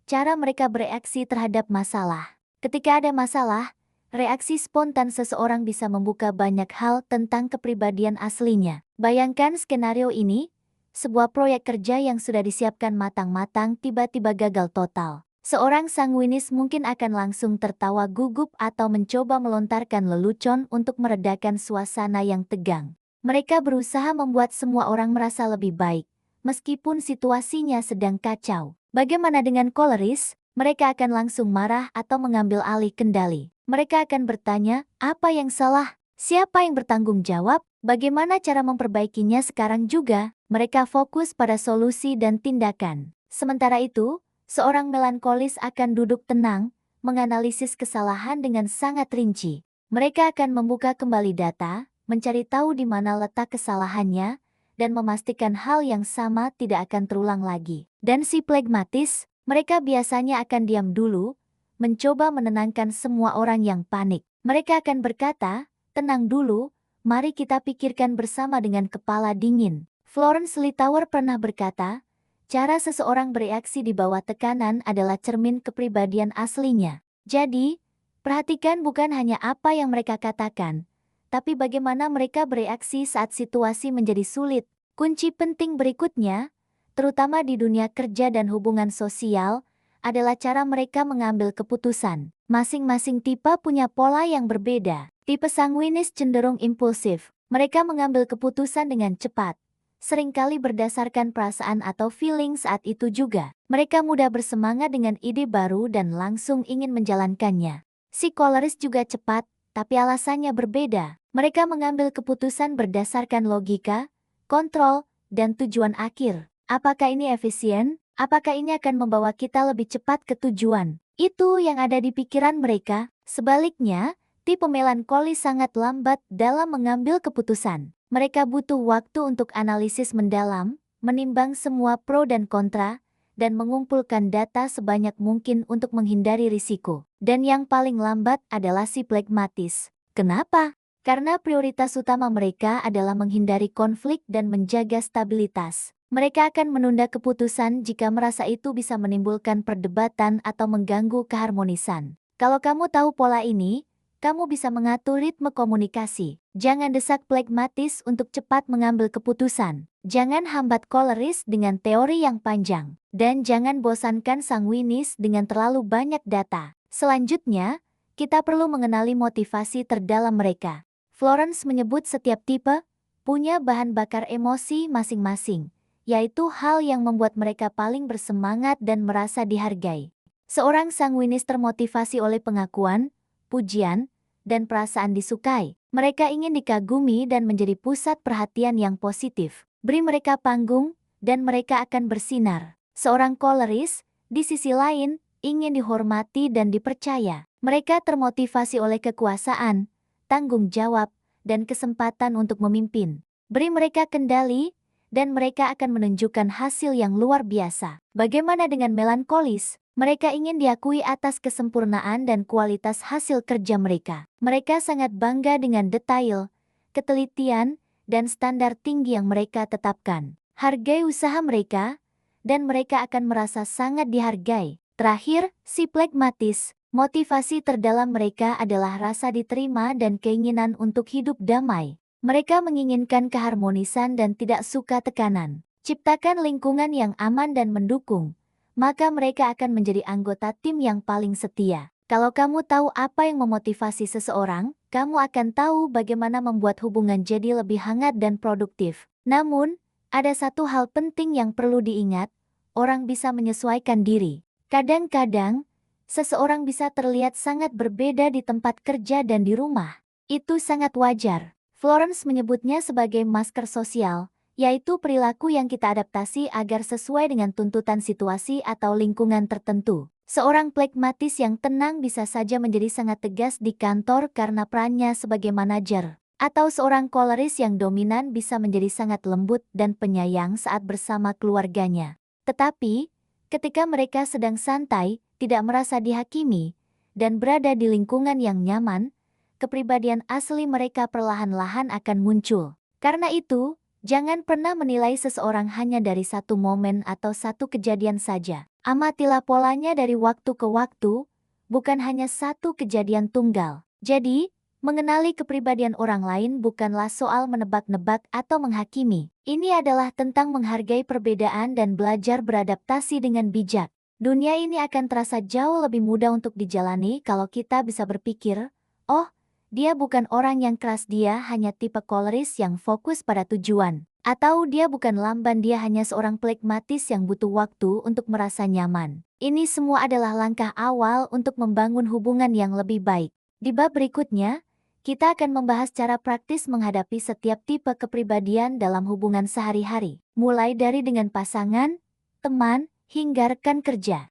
cara mereka bereaksi terhadap masalah. Ketika ada masalah, reaksi spontan seseorang bisa membuka banyak hal tentang kepribadian aslinya. Bayangkan skenario ini, sebuah proyek kerja yang sudah disiapkan matang-matang tiba-tiba gagal total. Seorang sanguinis mungkin akan langsung tertawa gugup atau mencoba melontarkan lelucon untuk meredakan suasana yang tegang. Mereka berusaha membuat semua orang merasa lebih baik, meskipun situasinya sedang kacau. Bagaimana dengan koleris? Mereka akan langsung marah atau mengambil alih kendali. Mereka akan bertanya, apa yang salah? Siapa yang bertanggung jawab? Bagaimana cara memperbaikinya sekarang juga? Mereka fokus pada solusi dan tindakan. Sementara itu, seorang melankolis akan duduk tenang, menganalisis kesalahan dengan sangat rinci. Mereka akan membuka kembali data, mencari tahu di mana letak kesalahannya, dan memastikan hal yang sama tidak akan terulang lagi. Dan si flegmatis, mereka biasanya akan diam dulu, mencoba menenangkan semua orang yang panik. Mereka akan berkata, tenang dulu, mari kita pikirkan bersama dengan kepala dingin. Florence Littauer pernah berkata, cara seseorang bereaksi di bawah tekanan adalah cermin kepribadian aslinya. Jadi, perhatikan bukan hanya apa yang mereka katakan, tapi bagaimana mereka bereaksi saat situasi menjadi sulit. Kunci penting berikutnya, terutama di dunia kerja dan hubungan sosial, adalah cara mereka mengambil keputusan. Masing-masing tipe punya pola yang berbeda. Tipe sanguinis cenderung impulsif. Mereka mengambil keputusan dengan cepat. Seringkali berdasarkan perasaan atau feeling saat itu juga. Mereka mudah bersemangat dengan ide baru dan langsung ingin menjalankannya. Si koleris juga cepat, tapi alasannya berbeda. Mereka mengambil keputusan berdasarkan logika, kontrol, dan tujuan akhir. Apakah ini efisien? Apakah ini akan membawa kita lebih cepat ke tujuan? Itu yang ada di pikiran mereka. Sebaliknya, tipe melankolis sangat lambat dalam mengambil keputusan. Mereka butuh waktu untuk analisis mendalam, menimbang semua pro dan kontra, dan mengumpulkan data sebanyak mungkin untuk menghindari risiko. Dan yang paling lambat adalah si flegmatis. Kenapa? Karena prioritas utama mereka adalah menghindari konflik dan menjaga stabilitas. Mereka akan menunda keputusan jika merasa itu bisa menimbulkan perdebatan atau mengganggu keharmonisan. Kalau kamu tahu pola ini, kamu bisa mengatur ritme komunikasi. Jangan desak flegmatis untuk cepat mengambil keputusan. Jangan hambat koleris dengan teori yang panjang. Dan jangan bosankan sanguinis dengan terlalu banyak data. Selanjutnya, kita perlu mengenali motivasi terdalam mereka. Florence menyebut setiap tipe punya bahan bakar emosi masing-masing, yaitu hal yang membuat mereka paling bersemangat dan merasa dihargai. Seorang sanguinis termotivasi oleh pengakuan, pujian, dan perasaan disukai. Mereka ingin dikagumi dan menjadi pusat perhatian yang positif. Beri mereka panggung, dan mereka akan bersinar. Seorang koleris, di sisi lain, ingin dihormati dan dipercaya. Mereka termotivasi oleh kekuasaan, tanggung jawab, dan kesempatan untuk memimpin. Beri mereka kendali, dan mereka akan menunjukkan hasil yang luar biasa. Bagaimana dengan melankolis? Mereka ingin diakui atas kesempurnaan dan kualitas hasil kerja mereka. Mereka sangat bangga dengan detail, ketelitian, dan standar tinggi yang mereka tetapkan. Hargai usaha mereka, dan mereka akan merasa sangat dihargai. Terakhir, si flegmatis. Motivasi terdalam mereka adalah rasa diterima dan keinginan untuk hidup damai. Mereka menginginkan keharmonisan dan tidak suka tekanan. Ciptakan lingkungan yang aman dan mendukung, maka mereka akan menjadi anggota tim yang paling setia. Kalau kamu tahu apa yang memotivasi seseorang, kamu akan tahu bagaimana membuat hubungan jadi lebih hangat dan produktif. Namun, ada satu hal penting yang perlu diingat, orang bisa menyesuaikan diri. Kadang-kadang, seseorang bisa terlihat sangat berbeda di tempat kerja dan di rumah. Itu sangat wajar. Florence menyebutnya sebagai masker sosial, yaitu perilaku yang kita adaptasi agar sesuai dengan tuntutan situasi atau lingkungan tertentu. Seorang flegmatis yang tenang bisa saja menjadi sangat tegas di kantor karena perannya sebagai manajer. Atau seorang koleris yang dominan bisa menjadi sangat lembut dan penyayang saat bersama keluarganya. Tetapi, ketika mereka sedang santai, tidak merasa dihakimi, dan berada di lingkungan yang nyaman, kepribadian asli mereka perlahan-lahan akan muncul. Karena itu, jangan pernah menilai seseorang hanya dari satu momen atau satu kejadian saja. Amatilah polanya dari waktu ke waktu, bukan hanya satu kejadian tunggal. Jadi, mengenali kepribadian orang lain bukanlah soal menebak-nebak atau menghakimi. Ini adalah tentang menghargai perbedaan dan belajar beradaptasi dengan bijak. Dunia ini akan terasa jauh lebih mudah untuk dijalani kalau kita bisa berpikir, oh, dia bukan orang yang keras, dia hanya tipe koleris yang fokus pada tujuan. Atau dia bukan lamban, dia hanya seorang pragmatis yang butuh waktu untuk merasa nyaman. Ini semua adalah langkah awal untuk membangun hubungan yang lebih baik. Di bab berikutnya, kita akan membahas cara praktis menghadapi setiap tipe kepribadian dalam hubungan sehari-hari, mulai dari dengan pasangan, teman, hingga rekan kerja.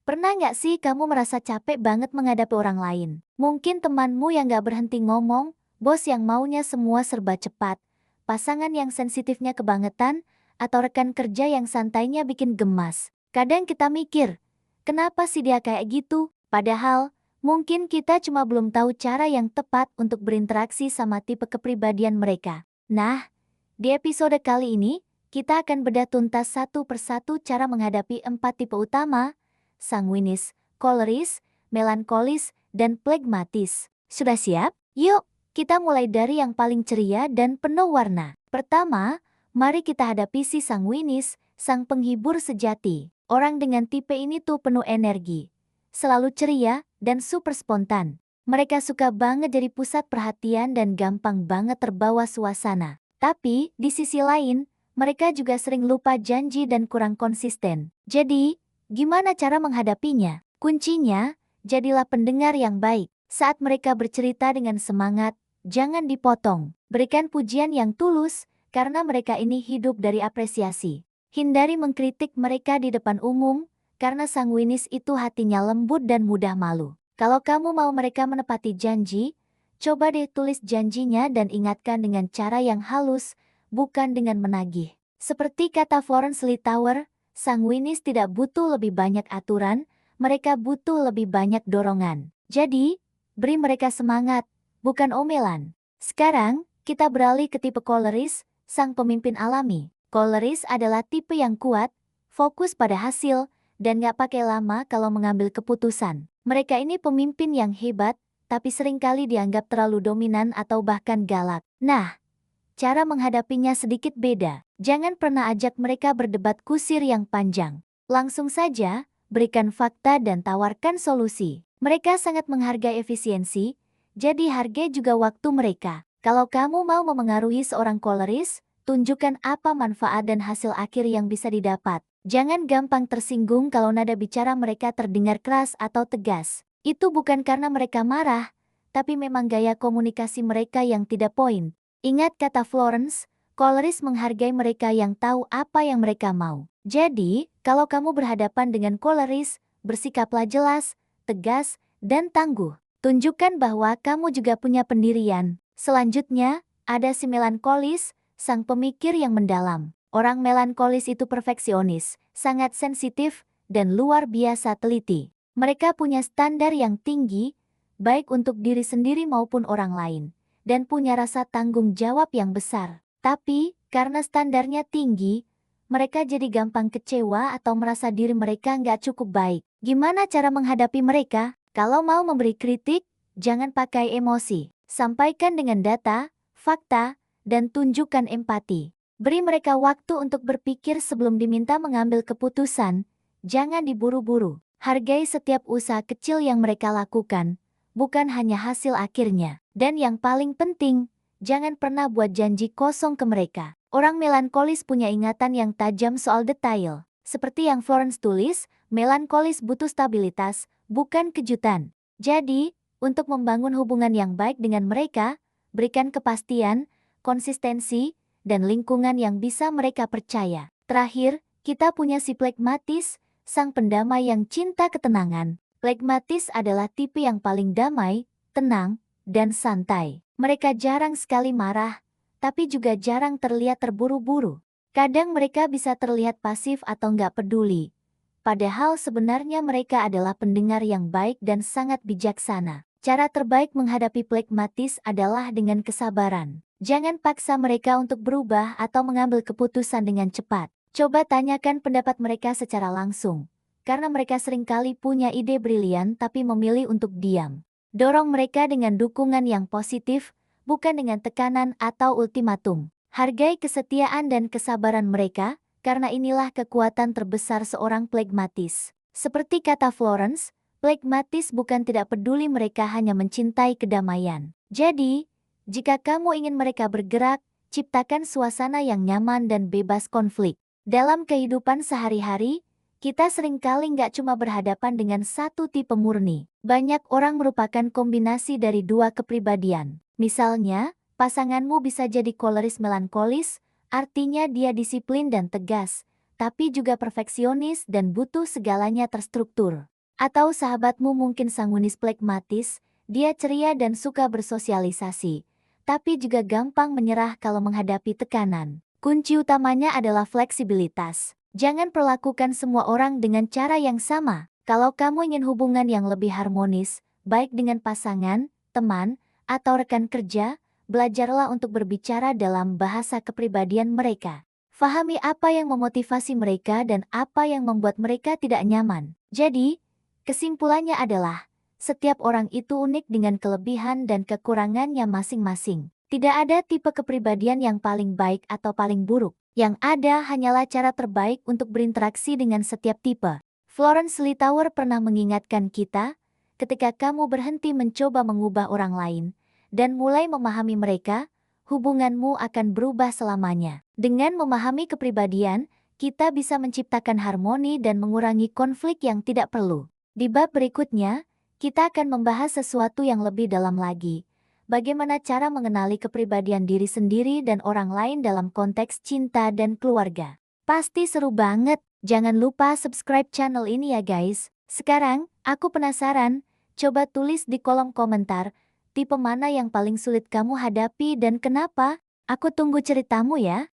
Pernah nggak sih kamu merasa capek banget menghadapi orang lain? Mungkin temanmu yang nggak berhenti ngomong, bos yang maunya semua serba cepat, pasangan yang sensitifnya kebangetan, atau rekan kerja yang santainya bikin gemas. Kadang kita mikir, kenapa sih dia kayak gitu? Padahal, mungkin kita cuma belum tahu cara yang tepat untuk berinteraksi sama tipe kepribadian mereka. Nah, di episode kali ini, kita akan bedah tuntas satu persatu cara menghadapi 4 tipe utama: sanguinis, koleris, melankolis, dan pragmatis. Sudah siap? Yuk, kita mulai dari yang paling ceria dan penuh warna. Pertama, mari kita hadapi si sanguinis, sang penghibur sejati. Orang dengan tipe ini tuh penuh energi, selalu ceria, dan super spontan. Mereka suka banget jadi pusat perhatian dan gampang banget terbawa suasana. Tapi, di sisi lain, mereka juga sering lupa janji dan kurang konsisten. Jadi, gimana cara menghadapinya? Kuncinya, jadilah pendengar yang baik. Saat mereka bercerita dengan semangat, jangan dipotong. Berikan pujian yang tulus, karena mereka ini hidup dari apresiasi. Hindari mengkritik mereka di depan umum, karena sanguinis itu hatinya lembut dan mudah malu. Kalau kamu mau mereka menepati janji, coba deh tulis janjinya dan ingatkan dengan cara yang halus, bukan dengan menagih. Seperti kata Florence Littauer, sanguinis tidak butuh lebih banyak aturan, mereka butuh lebih banyak dorongan. Jadi, beri mereka semangat, bukan omelan. Sekarang, kita beralih ke tipe koleris, sang pemimpin alami. Koleris adalah tipe yang kuat, fokus pada hasil, dan gak pakai lama kalau mengambil keputusan. Mereka ini pemimpin yang hebat, tapi seringkali dianggap terlalu dominan atau bahkan galak. Nah, cara menghadapinya sedikit beda. Jangan pernah ajak mereka berdebat kusir yang panjang. Langsung saja, berikan fakta dan tawarkan solusi. Mereka sangat menghargai efisiensi, jadi hargai juga waktu mereka. Kalau kamu mau memengaruhi seorang koleris, tunjukkan apa manfaat dan hasil akhir yang bisa didapat. Jangan gampang tersinggung kalau nada bicara mereka terdengar keras atau tegas. Itu bukan karena mereka marah, tapi memang gaya komunikasi mereka yang tidak point. Ingat kata Florence, koleris menghargai mereka yang tahu apa yang mereka mau. Jadi, kalau kamu berhadapan dengan koleris, bersikaplah jelas, tegas, dan tangguh. Tunjukkan bahwa kamu juga punya pendirian. Selanjutnya, ada si melankolis, sang pemikir yang mendalam. Orang melankolis itu perfeksionis, sangat sensitif, dan luar biasa teliti. Mereka punya standar yang tinggi, baik untuk diri sendiri maupun orang lain, dan punya rasa tanggung jawab yang besar. Tapi, karena standarnya tinggi, mereka jadi gampang kecewa atau merasa diri mereka nggak cukup baik. Gimana cara menghadapi mereka? Kalau mau memberi kritik, jangan pakai emosi. Sampaikan dengan data, fakta, dan tunjukkan empati. Beri mereka waktu untuk berpikir sebelum diminta mengambil keputusan. Jangan diburu-buru. Hargai setiap usaha kecil yang mereka lakukan, bukan hanya hasil akhirnya. Dan yang paling penting, jangan pernah buat janji kosong ke mereka. Orang melankolis punya ingatan yang tajam soal detail. Seperti yang Florence tulis, melankolis butuh stabilitas, bukan kejutan. Jadi, untuk membangun hubungan yang baik dengan mereka, berikan kepastian, konsistensi, dan lingkungan yang bisa mereka percaya. Terakhir, kita punya si pragmatis, sang pendamai yang cinta ketenangan. Pragmatis adalah tipe yang paling damai, tenang, dan santai. Mereka jarang sekali marah, tapi juga jarang terlihat terburu-buru. Kadang mereka bisa terlihat pasif atau nggak peduli. Padahal sebenarnya mereka adalah pendengar yang baik dan sangat bijaksana. Cara terbaik menghadapi pragmatis adalah dengan kesabaran. Jangan paksa mereka untuk berubah atau mengambil keputusan dengan cepat. Coba tanyakan pendapat mereka secara langsung, karena mereka seringkali punya ide brilian tapi memilih untuk diam. Dorong mereka dengan dukungan yang positif, bukan dengan tekanan atau ultimatum. Hargai kesetiaan dan kesabaran mereka, karena inilah kekuatan terbesar seorang pragmatis. Seperti kata Florence, Pragmatis bukan tidak peduli, mereka hanya mencintai kedamaian. Jadi, jika kamu ingin mereka bergerak, ciptakan suasana yang nyaman dan bebas konflik. Dalam kehidupan sehari-hari, kita seringkali nggak cuma berhadapan dengan satu tipe murni. Banyak orang merupakan kombinasi dari dua kepribadian. Misalnya, pasanganmu bisa jadi koleris melankolis, artinya dia disiplin dan tegas, tapi juga perfeksionis dan butuh segalanya terstruktur. Atau sahabatmu mungkin sanguinis pragmatis, dia ceria dan suka bersosialisasi, tapi juga gampang menyerah kalau menghadapi tekanan. Kunci utamanya adalah fleksibilitas. Jangan perlakukan semua orang dengan cara yang sama. Kalau kamu ingin hubungan yang lebih harmonis, baik dengan pasangan, teman, atau rekan kerja, belajarlah untuk berbicara dalam bahasa kepribadian mereka. Fahami apa yang memotivasi mereka dan apa yang membuat mereka tidak nyaman. Jadi, kesimpulannya adalah, setiap orang itu unik dengan kelebihan dan kekurangannya masing-masing. Tidak ada tipe kepribadian yang paling baik atau paling buruk. Yang ada hanyalah cara terbaik untuk berinteraksi dengan setiap tipe. Florence Littauer pernah mengingatkan kita, ketika kamu berhenti mencoba mengubah orang lain, dan mulai memahami mereka, hubunganmu akan berubah selamanya. Dengan memahami kepribadian, kita bisa menciptakan harmoni dan mengurangi konflik yang tidak perlu. Di bab berikutnya, kita akan membahas sesuatu yang lebih dalam lagi. Bagaimana cara mengenali kepribadian diri sendiri dan orang lain dalam konteks cinta dan keluarga. Pasti seru banget. Jangan lupa subscribe channel ini ya guys. Sekarang, aku penasaran. Coba tulis di kolom komentar, tipe mana yang paling sulit kamu hadapi dan kenapa? Aku tunggu ceritamu ya.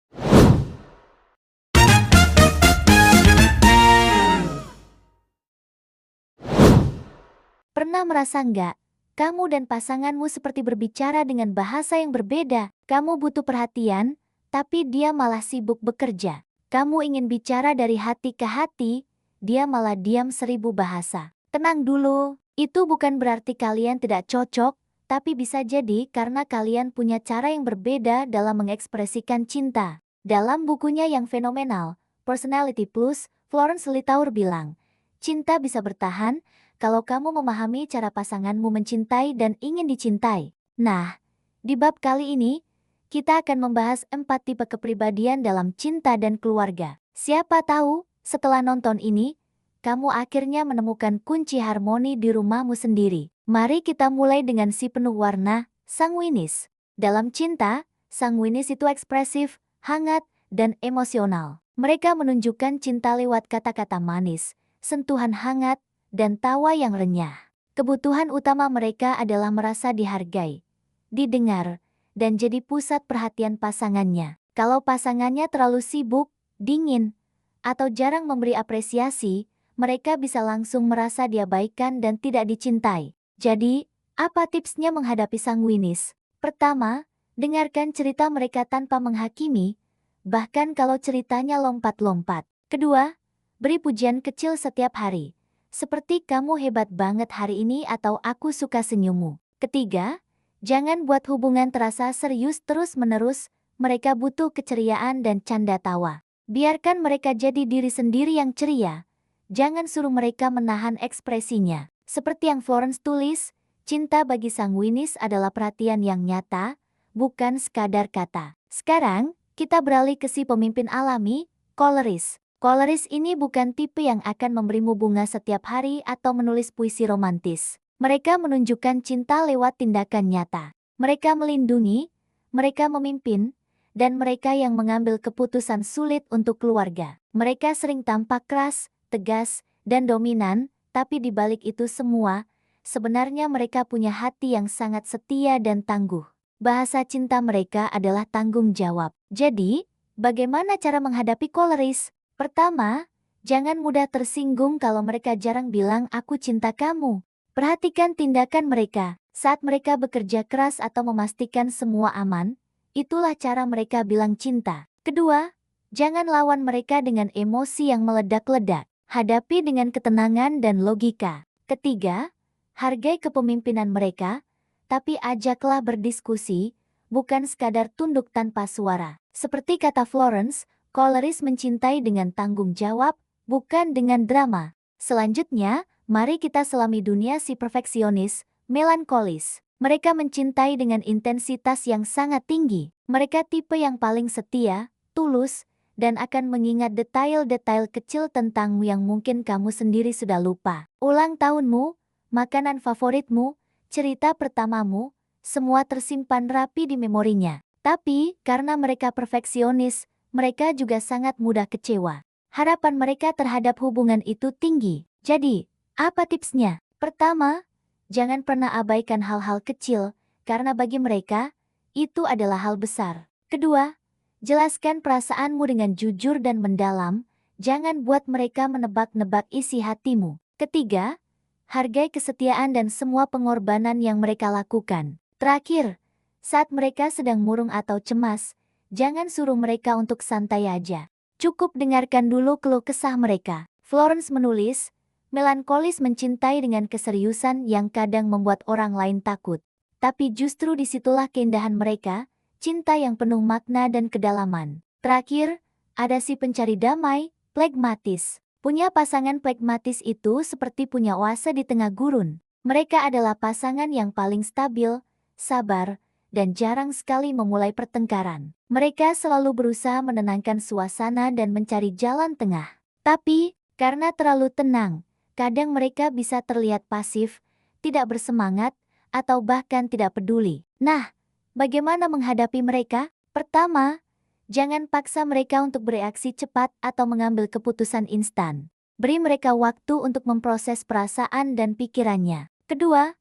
Pernah merasa nggak? Kamu dan pasanganmu seperti berbicara dengan bahasa yang berbeda. Kamu butuh perhatian, tapi dia malah sibuk bekerja. Kamu ingin bicara dari hati ke hati, dia malah diam 1000 bahasa. Tenang dulu, itu bukan berarti kalian tidak cocok, tapi bisa jadi karena kalian punya cara yang berbeda dalam mengekspresikan cinta. Dalam bukunya yang fenomenal, Personality Plus, Florence Littauer bilang, cinta bisa bertahan kalau kamu memahami cara pasanganmu mencintai dan ingin dicintai. Nah, di bab kali ini, kita akan membahas 4 tipe kepribadian dalam cinta dan keluarga. Siapa tahu, setelah nonton ini, kamu akhirnya menemukan kunci harmoni di rumahmu sendiri. Mari kita mulai dengan si penuh warna, sanguinis. Dalam cinta, sanguinis itu ekspresif, hangat, dan emosional. Mereka menunjukkan cinta lewat kata-kata manis, sentuhan hangat, dan tawa yang renyah. Kebutuhan utama mereka adalah merasa dihargai, didengar, dan jadi pusat perhatian pasangannya. Kalau pasangannya terlalu sibuk, dingin, atau jarang memberi apresiasi, mereka bisa langsung merasa diabaikan dan tidak dicintai. Jadi, apa tipsnya menghadapi sanguinis? Pertama, dengarkan cerita mereka tanpa menghakimi, bahkan kalau ceritanya lompat-lompat. Kedua, beri pujian kecil setiap hari. Seperti kamu hebat banget hari ini atau aku suka senyummu. Ketiga, jangan buat hubungan terasa serius terus-menerus, mereka butuh keceriaan dan canda tawa. Biarkan mereka jadi diri sendiri yang ceria. Jangan suruh mereka menahan ekspresinya. Seperti yang Florence tulis, cinta bagi sanguinis adalah perhatian yang nyata, bukan sekadar kata. Sekarang, kita beralih ke si pemimpin alami, koleris. Koleris ini bukan tipe yang akan memberimu bunga setiap hari atau menulis puisi romantis. Mereka menunjukkan cinta lewat tindakan nyata. Mereka melindungi, mereka memimpin, dan mereka yang mengambil keputusan sulit untuk keluarga. Mereka sering tampak keras, tegas, dan dominan, tapi di balik itu semua, sebenarnya mereka punya hati yang sangat setia dan tangguh. Bahasa cinta mereka adalah tanggung jawab. Jadi, bagaimana cara menghadapi koleris? Pertama, jangan mudah tersinggung kalau mereka jarang bilang aku cinta kamu. Perhatikan tindakan mereka. Saat mereka bekerja keras atau memastikan semua aman, itulah cara mereka bilang cinta. Kedua, jangan lawan mereka dengan emosi yang meledak-ledak. Hadapi dengan ketenangan dan logika. Ketiga, hargai kepemimpinan mereka, tapi ajaklah berdiskusi, bukan sekadar tunduk tanpa suara. Seperti kata Florence, koleris mencintai dengan tanggung jawab, bukan dengan drama. Selanjutnya, Mari kita selami dunia si perfeksionis, melankolis. Mereka mencintai dengan intensitas yang sangat tinggi. Mereka tipe yang paling setia, tulus, dan akan mengingat detail-detail kecil tentangmu yang mungkin kamu sendiri sudah lupa. Ulang tahunmu, makanan favoritmu, cerita pertamamu, semua tersimpan rapi di memorinya. Tapi, karena mereka perfeksionis, mereka juga sangat mudah kecewa. Harapan mereka terhadap hubungan itu tinggi. Jadi, apa tipsnya? Pertama, jangan pernah abaikan hal-hal kecil, karena bagi mereka, itu adalah hal besar. Kedua, jelaskan perasaanmu dengan jujur dan mendalam, jangan buat mereka menebak-nebak isi hatimu. Ketiga, hargai kesetiaan dan semua pengorbanan yang mereka lakukan. Terakhir, saat mereka sedang murung atau cemas, jangan suruh mereka untuk santai aja. Cukup dengarkan dulu keluh kesah mereka. Florence menulis, melankolis mencintai dengan keseriusan yang kadang membuat orang lain takut. Tapi justru disitulah keindahan mereka, cinta yang penuh makna dan kedalaman. Terakhir, ada si pencari damai, flegmatis. Punya pasangan flegmatis itu seperti punya oase di tengah gurun. Mereka adalah pasangan yang paling stabil, sabar, dan jarang sekali memulai pertengkaran. Mereka selalu berusaha menenangkan suasana dan mencari jalan tengah. Tapi, karena terlalu tenang, kadang mereka bisa terlihat pasif, tidak bersemangat, atau bahkan tidak peduli. Nah, bagaimana menghadapi mereka? Pertama, jangan paksa mereka untuk bereaksi cepat atau mengambil keputusan instan. Beri mereka waktu untuk memproses perasaan dan pikirannya. Kedua,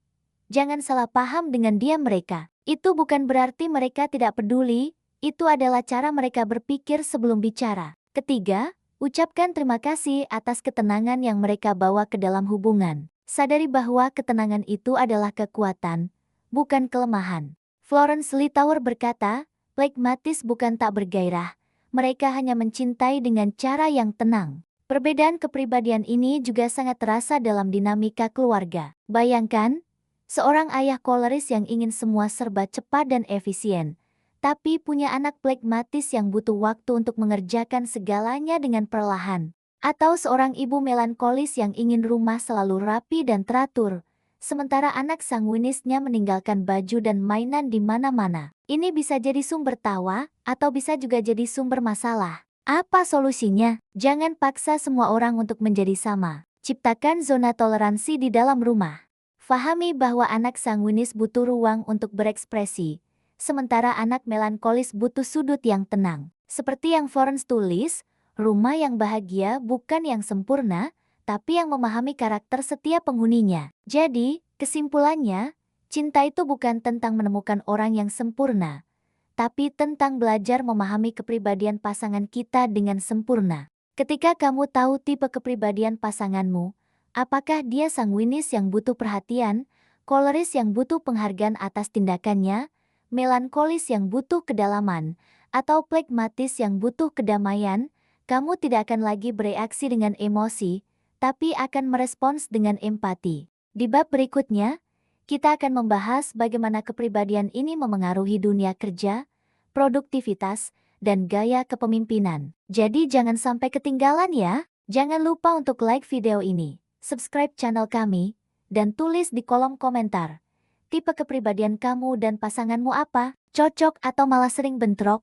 jangan salah paham dengan diam mereka. Itu bukan berarti mereka tidak peduli, itu adalah cara mereka berpikir sebelum bicara. Ketiga, ucapkan terima kasih atas ketenangan yang mereka bawa ke dalam hubungan. Sadari bahwa ketenangan itu adalah kekuatan, bukan kelemahan. Florence Littauer berkata, flegmatis bukan tak bergairah, mereka hanya mencintai dengan cara yang tenang. Perbedaan kepribadian ini juga sangat terasa dalam dinamika keluarga. Bayangkan, seorang ayah koleris yang ingin semua serba cepat dan efisien, tapi punya anak flegmatis yang butuh waktu untuk mengerjakan segalanya dengan perlahan. Atau seorang ibu melankolis yang ingin rumah selalu rapi dan teratur, sementara anak sanguinisnya meninggalkan baju dan mainan di mana-mana. Ini bisa jadi sumber tawa, atau bisa juga jadi sumber masalah. Apa solusinya? Jangan paksa semua orang untuk menjadi sama. Ciptakan zona toleransi di dalam rumah. Fahami bahwa anak sanguinis butuh ruang untuk berekspresi, sementara anak melankolis butuh sudut yang tenang. Seperti yang Florence tulis, rumah yang bahagia bukan yang sempurna, tapi yang memahami karakter setiap penghuninya. Jadi, kesimpulannya, cinta itu bukan tentang menemukan orang yang sempurna, tapi tentang belajar memahami kepribadian pasangan kita dengan sempurna. Ketika kamu tahu tipe kepribadian pasanganmu, apakah dia sanguinis yang butuh perhatian, koleris yang butuh penghargaan atas tindakannya, melankolis yang butuh kedalaman, atau flegmatis yang butuh kedamaian, kamu tidak akan lagi bereaksi dengan emosi, tapi akan merespons dengan empati. Di bab berikutnya, kita akan membahas bagaimana kepribadian ini memengaruhi dunia kerja, produktivitas, dan gaya kepemimpinan. Jadi jangan sampai ketinggalan ya. Jangan lupa untuk like video ini, subscribe channel kami, dan tulis di kolom komentar. Tipe kepribadian kamu dan pasanganmu apa? Cocok atau malah sering bentrok?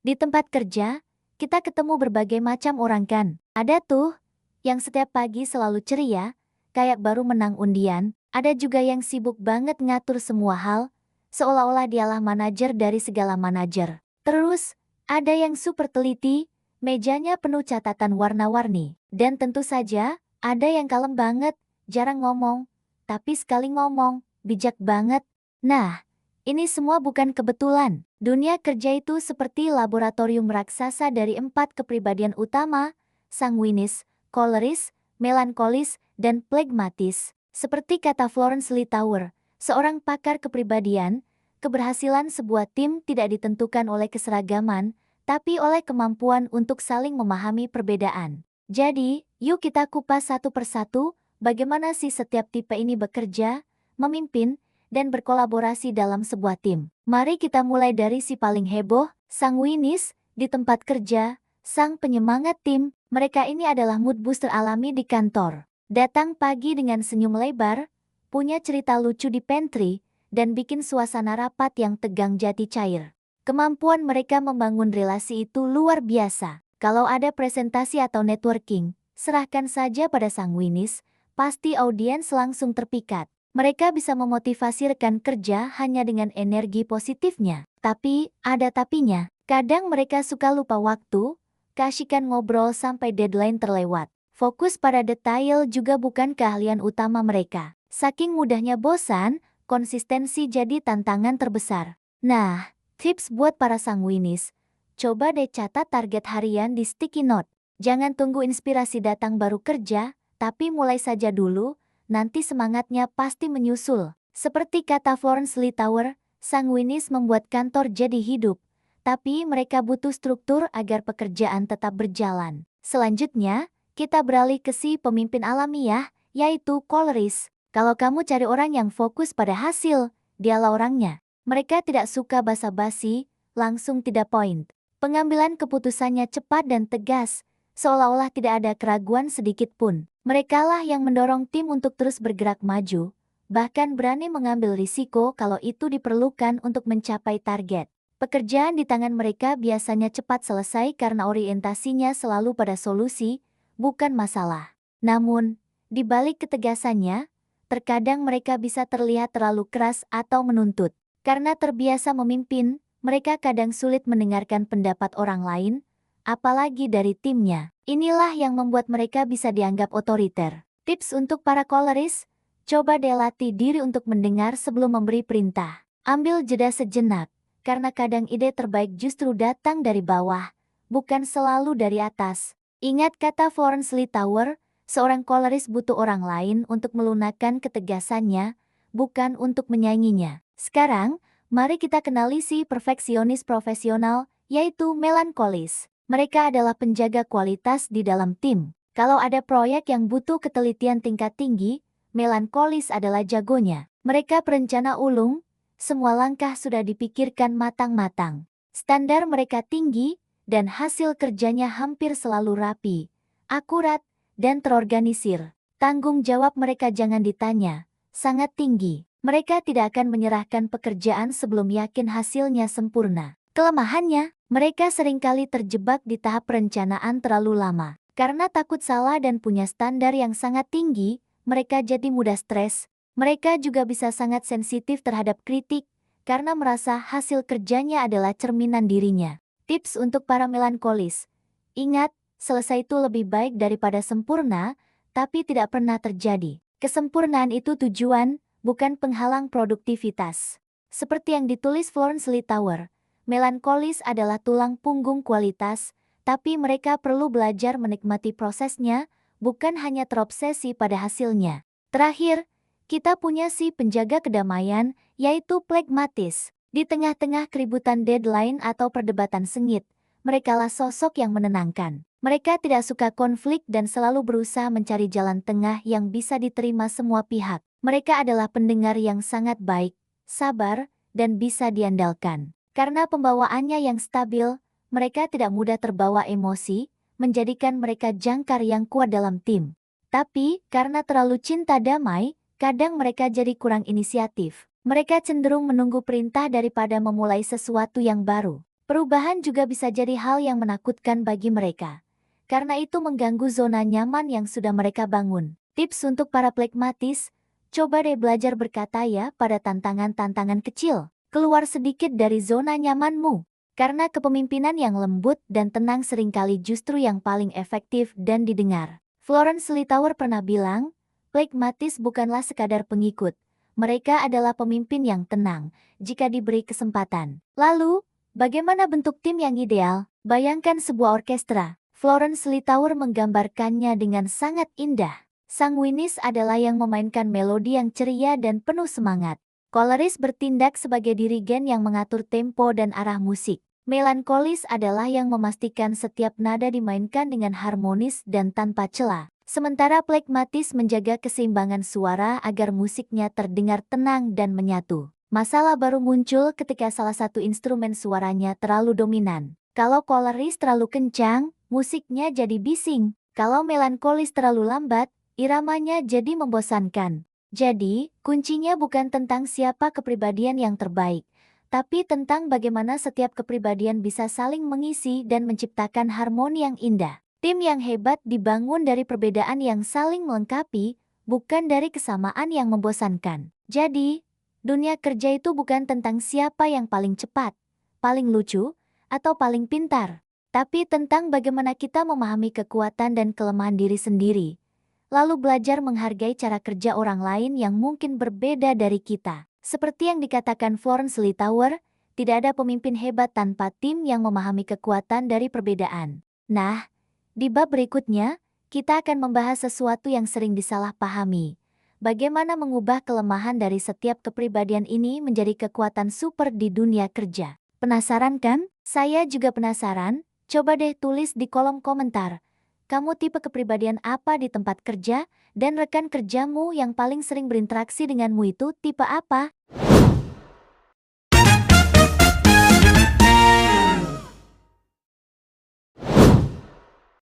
Di tempat kerja, kita ketemu berbagai macam orang kan. Ada tuh, yang setiap pagi selalu ceria, kayak baru menang undian. Ada juga yang sibuk banget ngatur semua hal, seolah-olah dialah manajer dari segala manajer. Terus, ada yang super teliti, mejanya penuh catatan warna-warni. Dan tentu saja, ada yang kalem banget, jarang ngomong, tapi sekali ngomong, bijak banget. Nah, ini semua bukan kebetulan. Dunia kerja itu seperti laboratorium raksasa dari 4 kepribadian utama, sanguinis, koleris, melankolis, dan flegmatis. Seperti kata Florence Littauer, seorang pakar kepribadian, keberhasilan sebuah tim tidak ditentukan oleh keseragaman, tapi oleh kemampuan untuk saling memahami perbedaan. Jadi, yuk kita kupas satu persatu, bagaimana sih setiap tipe ini bekerja, memimpin, dan berkolaborasi dalam sebuah tim. Mari kita mulai dari si paling heboh, Sanguinis, di tempat kerja, sang penyemangat tim, mereka ini adalah mood booster alami di kantor. Datang pagi dengan senyum lebar, punya cerita lucu di pantry, dan bikin suasana rapat yang tegang jadi cair. Kemampuan mereka membangun relasi itu luar biasa. Kalau ada presentasi atau networking, serahkan saja pada sanguinis, pasti audiens langsung terpikat. Mereka bisa memotivasi rekan kerja hanya dengan energi positifnya. Tapi, ada tapinya. Kadang mereka suka lupa waktu, keasyikan ngobrol sampai deadline terlewat. Fokus pada detail juga bukan keahlian utama mereka. Saking mudahnya bosan, konsistensi jadi tantangan terbesar. Nah, tips buat para sanguinis. Coba deh catat target harian di sticky note. Jangan tunggu inspirasi datang baru kerja, tapi mulai saja dulu, nanti semangatnya pasti menyusul. Seperti kata Florence Littauer, sanguinis membuat kantor jadi hidup. Tapi mereka butuh struktur agar pekerjaan tetap berjalan. Selanjutnya, kita beralih ke si pemimpin alamiah, yaitu coloris. Kalau kamu cari orang yang fokus pada hasil, dialah orangnya. Mereka tidak suka basa-basi, langsung tidak point. Pengambilan keputusannya cepat dan tegas, seolah-olah tidak ada keraguan sedikit pun. Merekalah yang mendorong tim untuk terus bergerak maju, bahkan berani mengambil risiko kalau itu diperlukan untuk mencapai target. Pekerjaan di tangan mereka biasanya cepat selesai karena orientasinya selalu pada solusi, bukan masalah. Namun, di balik ketegasannya, terkadang mereka bisa terlihat terlalu keras atau menuntut. Karena terbiasa memimpin, mereka kadang sulit mendengarkan pendapat orang lain, apalagi dari timnya. Inilah yang membuat mereka bisa dianggap otoriter. Tips untuk para coloris, coba deh latih diri untuk mendengar sebelum memberi perintah. Ambil jeda sejenak. Karena kadang ide terbaik justru datang dari bawah, bukan selalu dari atas. Ingat kata Florence Littauer, seorang coloris butuh orang lain untuk melunakkan ketegasannya, bukan untuk menyainginya. Sekarang, mari kita kenali si perfeksionis profesional, yaitu melankolis. Mereka adalah penjaga kualitas di dalam tim. Kalau ada proyek yang butuh ketelitian tingkat tinggi, melankolis adalah jagonya. Mereka perencana ulung, semua langkah sudah dipikirkan matang-matang. Standar mereka tinggi, dan hasil kerjanya hampir selalu rapi, akurat, dan terorganisir. Tanggung jawab mereka jangan ditanya, sangat tinggi. Mereka tidak akan menyerahkan pekerjaan sebelum yakin hasilnya sempurna. Kelemahannya, mereka seringkali terjebak di tahap perencanaan terlalu lama. Karena takut salah dan punya standar yang sangat tinggi, mereka jadi mudah stres. Mereka juga bisa sangat sensitif terhadap kritik, karena merasa hasil kerjanya adalah cerminan dirinya. Tips untuk para melankolis. Ingat, selesai itu lebih baik daripada sempurna, tapi tidak pernah terjadi. Kesempurnaan itu tujuan, bukan penghalang produktivitas. Seperti yang ditulis Florence Littauer, melankolis adalah tulang punggung kualitas, tapi mereka perlu belajar menikmati prosesnya, bukan hanya terobsesi pada hasilnya. Terakhir, kita punya si penjaga kedamaian, yaitu pragmatis. Di tengah-tengah keributan deadline atau perdebatan sengit, merekalah sosok yang menenangkan. Mereka tidak suka konflik dan selalu berusaha mencari jalan tengah yang bisa diterima semua pihak. Mereka adalah pendengar yang sangat baik, sabar, dan bisa diandalkan. Karena pembawaannya yang stabil, mereka tidak mudah terbawa emosi, menjadikan mereka jangkar yang kuat dalam tim. Tapi, karena terlalu cinta damai, kadang mereka jadi kurang inisiatif. Mereka cenderung menunggu perintah daripada memulai sesuatu yang baru. Perubahan juga bisa jadi hal yang menakutkan bagi mereka. Karena itu mengganggu zona nyaman yang sudah mereka bangun. Tips untuk para pragmatis, coba deh belajar berkata ya pada tantangan-tantangan kecil. Keluar sedikit dari zona nyamanmu. Karena kepemimpinan yang lembut dan tenang seringkali justru yang paling efektif dan didengar. Florence Littauer pernah bilang, pragmatis bukanlah sekadar pengikut, mereka adalah pemimpin yang tenang, jika diberi kesempatan. Lalu, bagaimana bentuk tim yang ideal? Bayangkan sebuah orkestra. Florence Littauer menggambarkannya dengan sangat indah. Sanguinis adalah yang memainkan melodi yang ceria dan penuh semangat. Coloris bertindak sebagai dirigen yang mengatur tempo dan arah musik. Melankolis adalah yang memastikan setiap nada dimainkan dengan harmonis dan tanpa celah. Sementara pragmatis menjaga keseimbangan suara agar musiknya terdengar tenang dan menyatu. Masalah baru muncul ketika salah satu instrumen suaranya terlalu dominan. Kalau koloris terlalu kencang, musiknya jadi bising. Kalau melankolis terlalu lambat, iramanya jadi membosankan. Jadi, kuncinya bukan tentang siapa kepribadian yang terbaik, tapi tentang bagaimana setiap kepribadian bisa saling mengisi dan menciptakan harmoni yang indah. Tim yang hebat dibangun dari perbedaan yang saling melengkapi, bukan dari kesamaan yang membosankan. Jadi, dunia kerja itu bukan tentang siapa yang paling cepat, paling lucu, atau paling pintar, tapi tentang bagaimana kita memahami kekuatan dan kelemahan diri sendiri, lalu belajar menghargai cara kerja orang lain yang mungkin berbeda dari kita. Seperti yang dikatakan Florence Littauer, tidak ada pemimpin hebat tanpa tim yang memahami kekuatan dari perbedaan. Nah, di bab berikutnya, kita akan membahas sesuatu yang sering disalahpahami. Bagaimana mengubah kelemahan dari setiap kepribadian ini menjadi kekuatan super di dunia kerja. Penasaran kan? Saya juga penasaran. Coba deh tulis di kolom komentar. Kamu tipe kepribadian apa di tempat kerja? Dan rekan kerjamu yang paling sering berinteraksi denganmu itu tipe apa?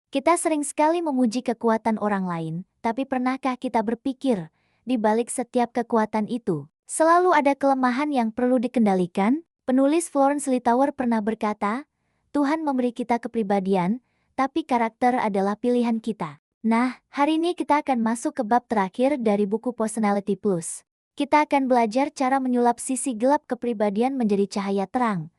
Kita sering sekali memuji kekuatan orang lain, tapi pernahkah kita berpikir, di balik setiap kekuatan itu, selalu ada kelemahan yang perlu dikendalikan? Penulis Florence Littauer pernah berkata, Tuhan memberi kita kepribadian, tapi karakter adalah pilihan kita. Nah, hari ini kita akan masuk ke bab terakhir dari buku Personality Plus. Kita akan belajar cara menyulap sisi gelap kepribadian menjadi cahaya terang,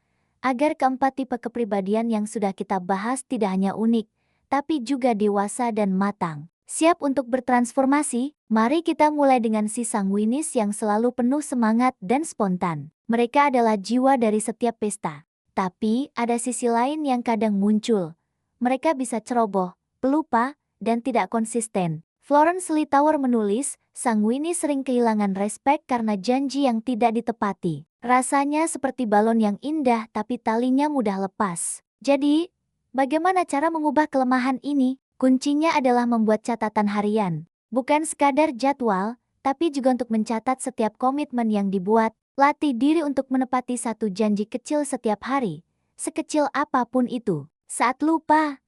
agar keempat tipe kepribadian yang sudah kita bahas tidak hanya unik, tapi juga dewasa dan matang. Siap untuk bertransformasi? Mari kita mulai dengan si sanguinis yang selalu penuh semangat dan spontan. Mereka adalah jiwa dari setiap pesta. Tapi, ada sisi lain yang kadang muncul. Mereka bisa ceroboh, pelupa, dan tidak konsisten. Florence Littauer menulis, sanguinis sering kehilangan respek karena janji yang tidak ditepati. Rasanya seperti balon yang indah tapi talinya mudah lepas. Jadi, bagaimana cara mengubah kelemahan ini? Kuncinya adalah membuat catatan harian. Bukan sekadar jadwal, tapi juga untuk mencatat setiap komitmen yang dibuat. Latih diri untuk menepati satu janji kecil setiap hari, sekecil apapun itu. Saat lupa,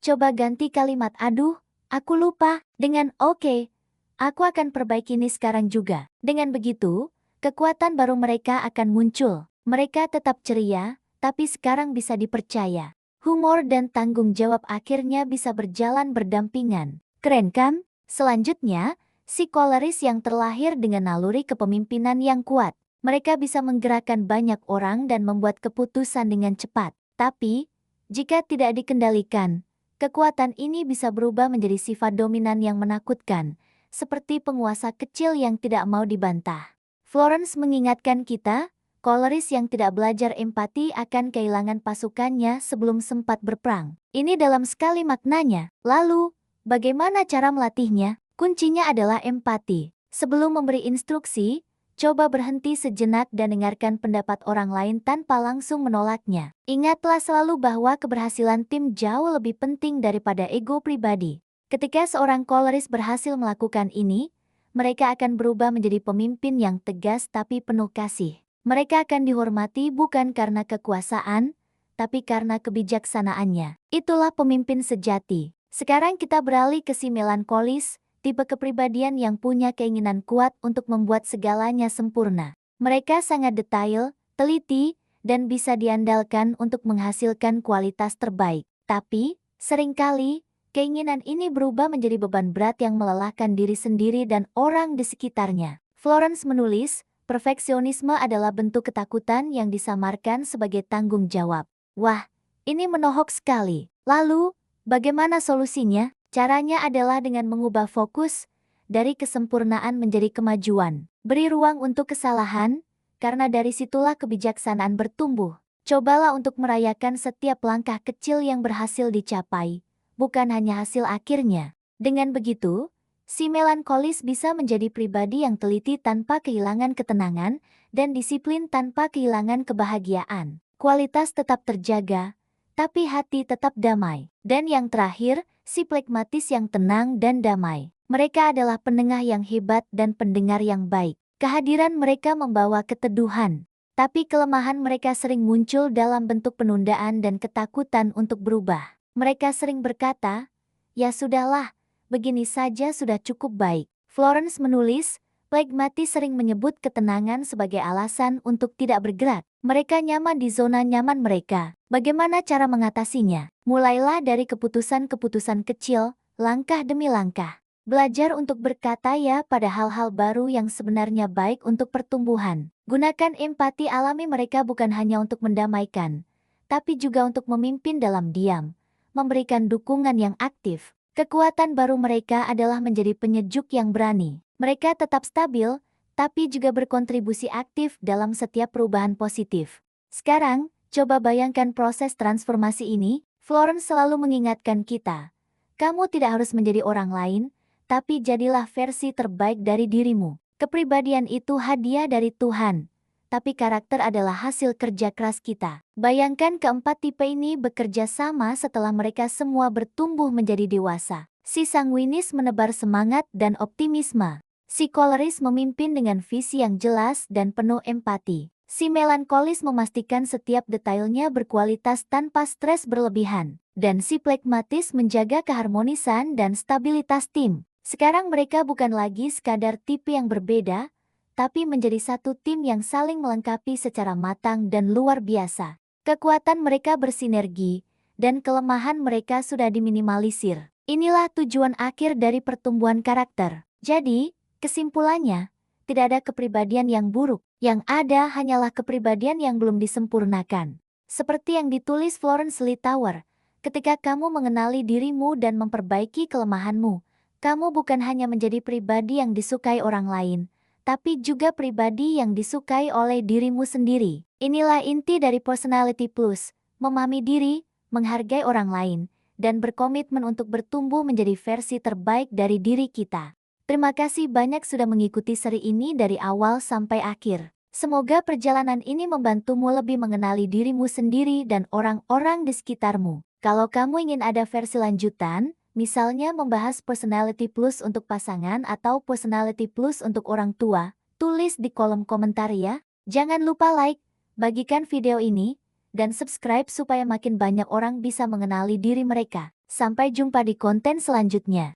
coba ganti kalimat "aduh, aku lupa" dengan "oke, aku akan perbaiki ini sekarang juga." Dengan begitu, kekuatan baru mereka akan muncul. Mereka tetap ceria, tapi sekarang bisa dipercaya. Humor dan tanggung jawab akhirnya bisa berjalan berdampingan. Keren kan? Selanjutnya, si koleris yang terlahir dengan naluri kepemimpinan yang kuat. Mereka bisa menggerakkan banyak orang dan membuat keputusan dengan cepat. Tapi, jika tidak dikendalikan, kekuatan ini bisa berubah menjadi sifat dominan yang menakutkan, seperti penguasa kecil yang tidak mau dibantah. Florence mengingatkan kita, koleris yang tidak belajar empati akan kehilangan pasukannya sebelum sempat berperang. Ini dalam sekali maknanya. Lalu, bagaimana cara melatihnya? Kuncinya adalah empati. Sebelum memberi instruksi, coba berhenti sejenak dan dengarkan pendapat orang lain tanpa langsung menolaknya. Ingatlah selalu bahwa keberhasilan tim jauh lebih penting daripada ego pribadi. Ketika seorang koleris berhasil melakukan ini, mereka akan berubah menjadi pemimpin yang tegas tapi penuh kasih. Mereka akan dihormati bukan karena kekuasaan, tapi karena kebijaksanaannya. Itulah pemimpin sejati. Sekarang kita beralih ke si melankolis, tipe kepribadian yang punya keinginan kuat untuk membuat segalanya sempurna. Mereka sangat detail, teliti, dan bisa diandalkan untuk menghasilkan kualitas terbaik. Tapi, seringkali, keinginan ini berubah menjadi beban berat yang melelahkan diri sendiri dan orang di sekitarnya. Florence menulis, perfeksionisme adalah bentuk ketakutan yang disamarkan sebagai tanggung jawab. Wah, ini menohok sekali. Lalu, bagaimana solusinya? Caranya adalah dengan mengubah fokus dari kesempurnaan menjadi kemajuan. Beri ruang untuk kesalahan, karena dari situlah kebijaksanaan bertumbuh. Cobalah untuk merayakan setiap langkah kecil yang berhasil dicapai, bukan hanya hasil akhirnya. Dengan begitu, si melankolis bisa menjadi pribadi yang teliti tanpa kehilangan ketenangan dan disiplin tanpa kehilangan kebahagiaan. Kualitas tetap terjaga, tapi hati tetap damai. Dan yang terakhir, si plekmatis yang tenang dan damai. Mereka adalah penengah yang hebat dan pendengar yang baik. Kehadiran mereka membawa keteduhan. Tapi kelemahan mereka sering muncul dalam bentuk penundaan dan ketakutan untuk berubah. Mereka sering berkata, "Ya sudahlah, begini saja sudah cukup baik." Florence menulis, Phlegmatis sering menyebut ketenangan sebagai alasan untuk tidak bergerak. Mereka nyaman di zona nyaman mereka. Bagaimana cara mengatasinya? Mulailah dari keputusan-keputusan kecil, langkah demi langkah. Belajar untuk berkata ya pada hal-hal baru yang sebenarnya baik untuk pertumbuhan. Gunakan empati alami mereka bukan hanya untuk mendamaikan, tapi juga untuk memimpin dalam diam, memberikan dukungan yang aktif. Kekuatan baru mereka adalah menjadi penyejuk yang berani. Mereka tetap stabil, tapi juga berkontribusi aktif dalam setiap perubahan positif. Sekarang, coba bayangkan proses transformasi ini. Florence selalu mengingatkan kita, kamu tidak harus menjadi orang lain, tapi jadilah versi terbaik dari dirimu. Kepribadian itu hadiah dari Tuhan, tapi karakter adalah hasil kerja keras kita. Bayangkan keempat tipe ini bekerja sama setelah mereka semua bertumbuh menjadi dewasa. Si sanguinis menebar semangat dan optimisme. Si koleris memimpin dengan visi yang jelas dan penuh empati. Si melankolis memastikan setiap detailnya berkualitas tanpa stres berlebihan. Dan si phlegmatis menjaga keharmonisan dan stabilitas tim. Sekarang mereka bukan lagi sekadar tipe yang berbeda, tapi menjadi satu tim yang saling melengkapi secara matang dan luar biasa. Kekuatan mereka bersinergi, dan kelemahan mereka sudah diminimalisir. Inilah tujuan akhir dari pertumbuhan karakter. Jadi, kesimpulannya, tidak ada kepribadian yang buruk, yang ada hanyalah kepribadian yang belum disempurnakan. Seperti yang ditulis Florence Littauer, ketika kamu mengenali dirimu dan memperbaiki kelemahanmu, kamu bukan hanya menjadi pribadi yang disukai orang lain, tapi juga pribadi yang disukai oleh dirimu sendiri. Inilah inti dari Personality Plus, memahami diri, menghargai orang lain, dan berkomitmen untuk bertumbuh menjadi versi terbaik dari diri kita. Terima kasih banyak sudah mengikuti seri ini dari awal sampai akhir. Semoga perjalanan ini membantumu lebih mengenali dirimu sendiri dan orang-orang di sekitarmu. Kalau kamu ingin ada versi lanjutan, misalnya membahas Personality Plus untuk pasangan atau Personality Plus untuk orang tua, tulis di kolom komentar ya. Jangan lupa like, bagikan video ini, dan subscribe supaya makin banyak orang bisa mengenali diri mereka. Sampai jumpa di konten selanjutnya.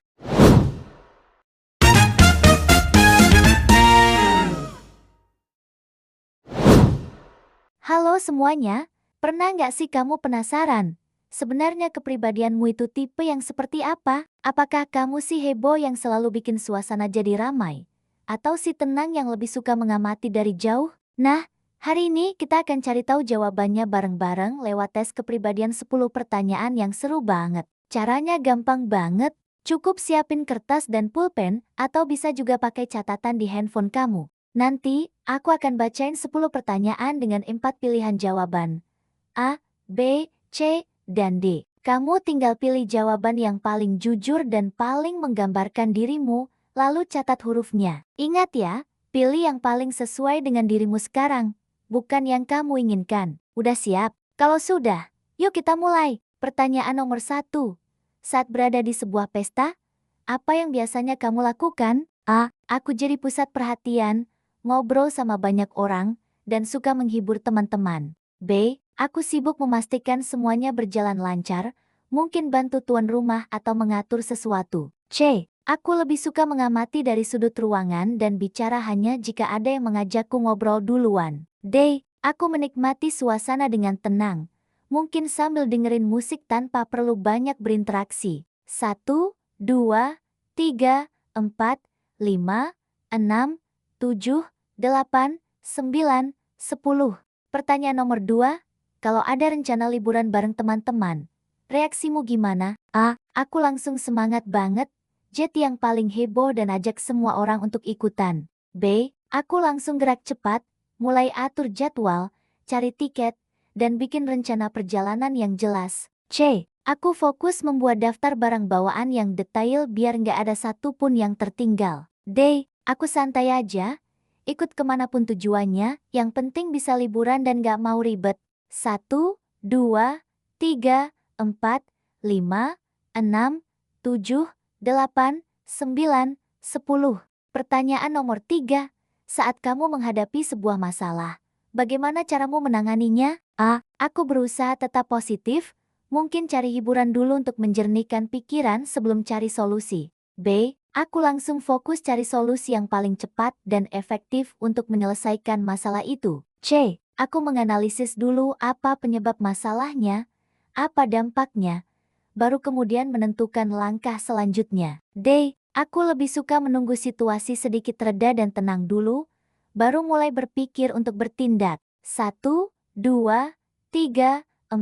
Halo semuanya, pernah nggak sih kamu penasaran? Sebenarnya kepribadianmu itu tipe yang seperti apa? Apakah kamu si heboh yang selalu bikin suasana jadi ramai? Atau si tenang yang lebih suka mengamati dari jauh? Nah, hari ini kita akan cari tahu jawabannya bareng-bareng lewat tes kepribadian 10 pertanyaan yang seru banget. Caranya gampang banget, cukup siapin kertas dan pulpen, atau bisa juga pakai catatan di handphone kamu. Nanti, aku akan bacain 10 pertanyaan dengan 4 pilihan jawaban. A, B, C, dan D. Kamu tinggal pilih jawaban yang paling jujur dan paling menggambarkan dirimu, lalu catat hurufnya. Ingat ya, pilih yang paling sesuai dengan dirimu sekarang, bukan yang kamu inginkan. Udah siap? Kalau sudah, yuk kita mulai. Pertanyaan nomor 1. Saat berada di sebuah pesta, apa yang biasanya kamu lakukan? A, aku jadi pusat perhatian, ngobrol sama banyak orang, dan suka menghibur teman-teman. B, aku sibuk memastikan semuanya berjalan lancar, mungkin bantu tuan rumah atau mengatur sesuatu. C, aku lebih suka mengamati dari sudut ruangan dan bicara hanya jika ada yang mengajakku ngobrol duluan. D, aku menikmati suasana dengan tenang, mungkin sambil dengerin musik tanpa perlu banyak berinteraksi. 1, 2, 3, 4, 5, 6, 7, 8, 9, 10. Pertanyaan nomor 2, kalau ada rencana liburan bareng teman-teman, reaksimu gimana? A, aku langsung semangat banget, jet yang paling heboh dan ajak semua orang untuk ikutan. B, aku langsung gerak cepat, mulai atur jadwal, cari tiket, dan bikin rencana perjalanan yang jelas. C, aku fokus membuat daftar barang bawaan yang detail biar nggak ada satupun yang tertinggal. D, aku santai aja, ikut kemanapun tujuannya, yang penting bisa liburan dan gak mau ribet. 1, 2, 3, 4, 5, 6, 7, 8, 9, 10. Pertanyaan nomor 3. Saat kamu menghadapi sebuah masalah, bagaimana caramu menanganinya? A. Aku berusaha tetap positif, mungkin cari hiburan dulu untuk menjernihkan pikiran sebelum cari solusi. B. Aku langsung fokus cari solusi yang paling cepat dan efektif untuk menyelesaikan masalah itu. C. Aku menganalisis dulu apa penyebab masalahnya, apa dampaknya, baru kemudian menentukan langkah selanjutnya. D. Aku lebih suka menunggu situasi sedikit reda dan tenang dulu, baru mulai berpikir untuk bertindak. 1, 2, 3, 4, 5,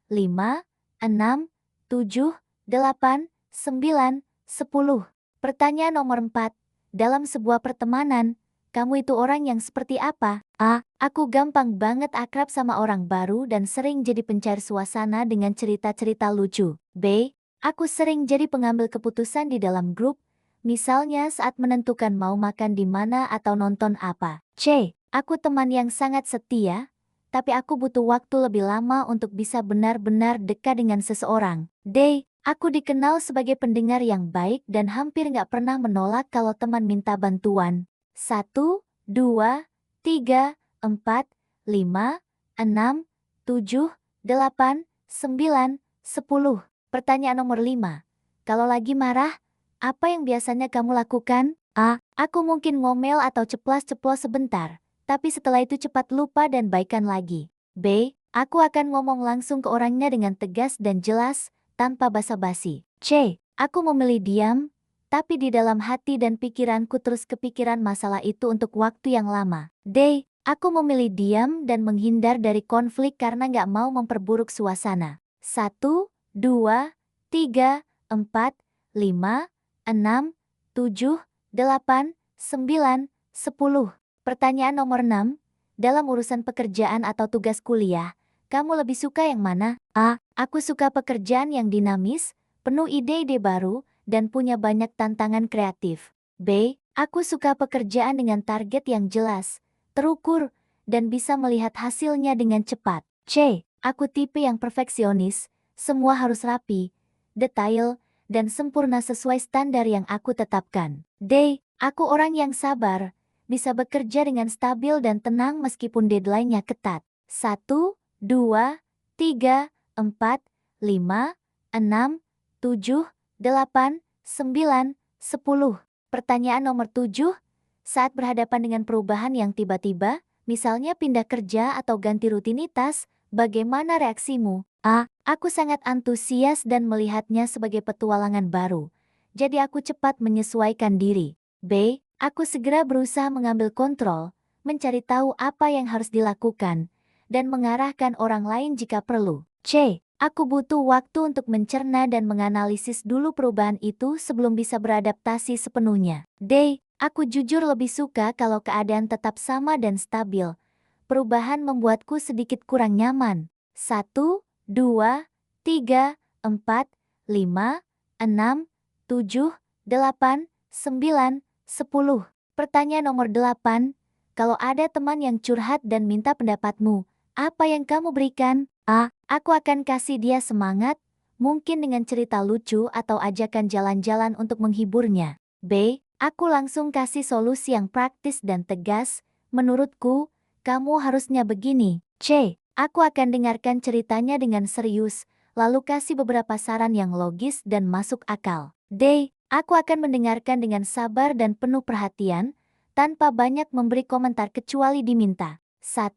6, 7, 8, 9, 10. Pertanyaan nomor 4. Dalam sebuah pertemanan, kamu itu orang yang seperti apa? A. Aku gampang banget akrab sama orang baru dan sering jadi pencair suasana dengan cerita-cerita lucu. B. Aku sering jadi pengambil keputusan di dalam grup, misalnya saat menentukan mau makan di mana atau nonton apa. C. Aku teman yang sangat setia, tapi aku butuh waktu lebih lama untuk bisa benar-benar dekat dengan seseorang. D. Aku dikenal sebagai pendengar yang baik dan hampir nggak pernah menolak kalau teman minta bantuan. 1, 2, 3, 4, 5, 6, 7, 8, 9, 10. Pertanyaan nomor 5. Kalau lagi marah, apa yang biasanya kamu lakukan? A. Aku mungkin ngomel atau ceplas-ceplos sebentar, tapi setelah itu cepat lupa dan baikan lagi. B. Aku akan ngomong langsung ke orangnya dengan tegas dan jelas, tanpa basa-basi. C. Aku memilih diam, tapi di dalam hati dan pikiranku terus kepikiran masalah itu untuk waktu yang lama. D. Aku memilih diam dan menghindar dari konflik karena nggak mau memperburuk suasana. 1, 2, 3, 4, 5, 6, 7, 8, 9, 10. Pertanyaan nomor 6. Dalam urusan pekerjaan atau tugas kuliah, kamu lebih suka yang mana? A. Aku suka pekerjaan yang dinamis, penuh ide-ide baru, dan punya banyak tantangan kreatif. B. Aku suka pekerjaan dengan target yang jelas, terukur, dan bisa melihat hasilnya dengan cepat. C. Aku tipe yang perfeksionis, semua harus rapi, detail, dan sempurna sesuai standar yang aku tetapkan. D. Aku orang yang sabar, bisa bekerja dengan stabil dan tenang meskipun deadline-nya ketat. 1, 2, 3, 4, 5, 6, 7, 8, 9, 10. Pertanyaan nomor 7. Saat berhadapan dengan perubahan yang tiba-tiba, misalnya pindah kerja atau ganti rutinitas, bagaimana reaksimu? A. Aku sangat antusias dan melihatnya sebagai petualangan baru. Jadi aku cepat menyesuaikan diri. B. Aku segera berusaha mengambil kontrol, mencari tahu apa yang harus dilakukan, dan mengarahkan orang lain jika perlu. C. Aku butuh waktu untuk mencerna dan menganalisis dulu perubahan itu sebelum bisa beradaptasi sepenuhnya. D. Aku jujur lebih suka kalau keadaan tetap sama dan stabil. Perubahan membuatku sedikit kurang nyaman. 1, 2, 3, 4, 5, 6, 7, 8, 9, 10. Pertanyaan nomor 8. Kalau ada teman yang curhat dan minta pendapatmu, apa yang kamu berikan? A. Aku akan kasih dia semangat, mungkin dengan cerita lucu atau ajakan jalan-jalan untuk menghiburnya. B. Aku langsung kasih solusi yang praktis dan tegas, menurutku, kamu harusnya begini. C. Aku akan dengarkan ceritanya dengan serius, lalu kasih beberapa saran yang logis dan masuk akal. D. Aku akan mendengarkan dengan sabar dan penuh perhatian, tanpa banyak memberi komentar kecuali diminta. 1,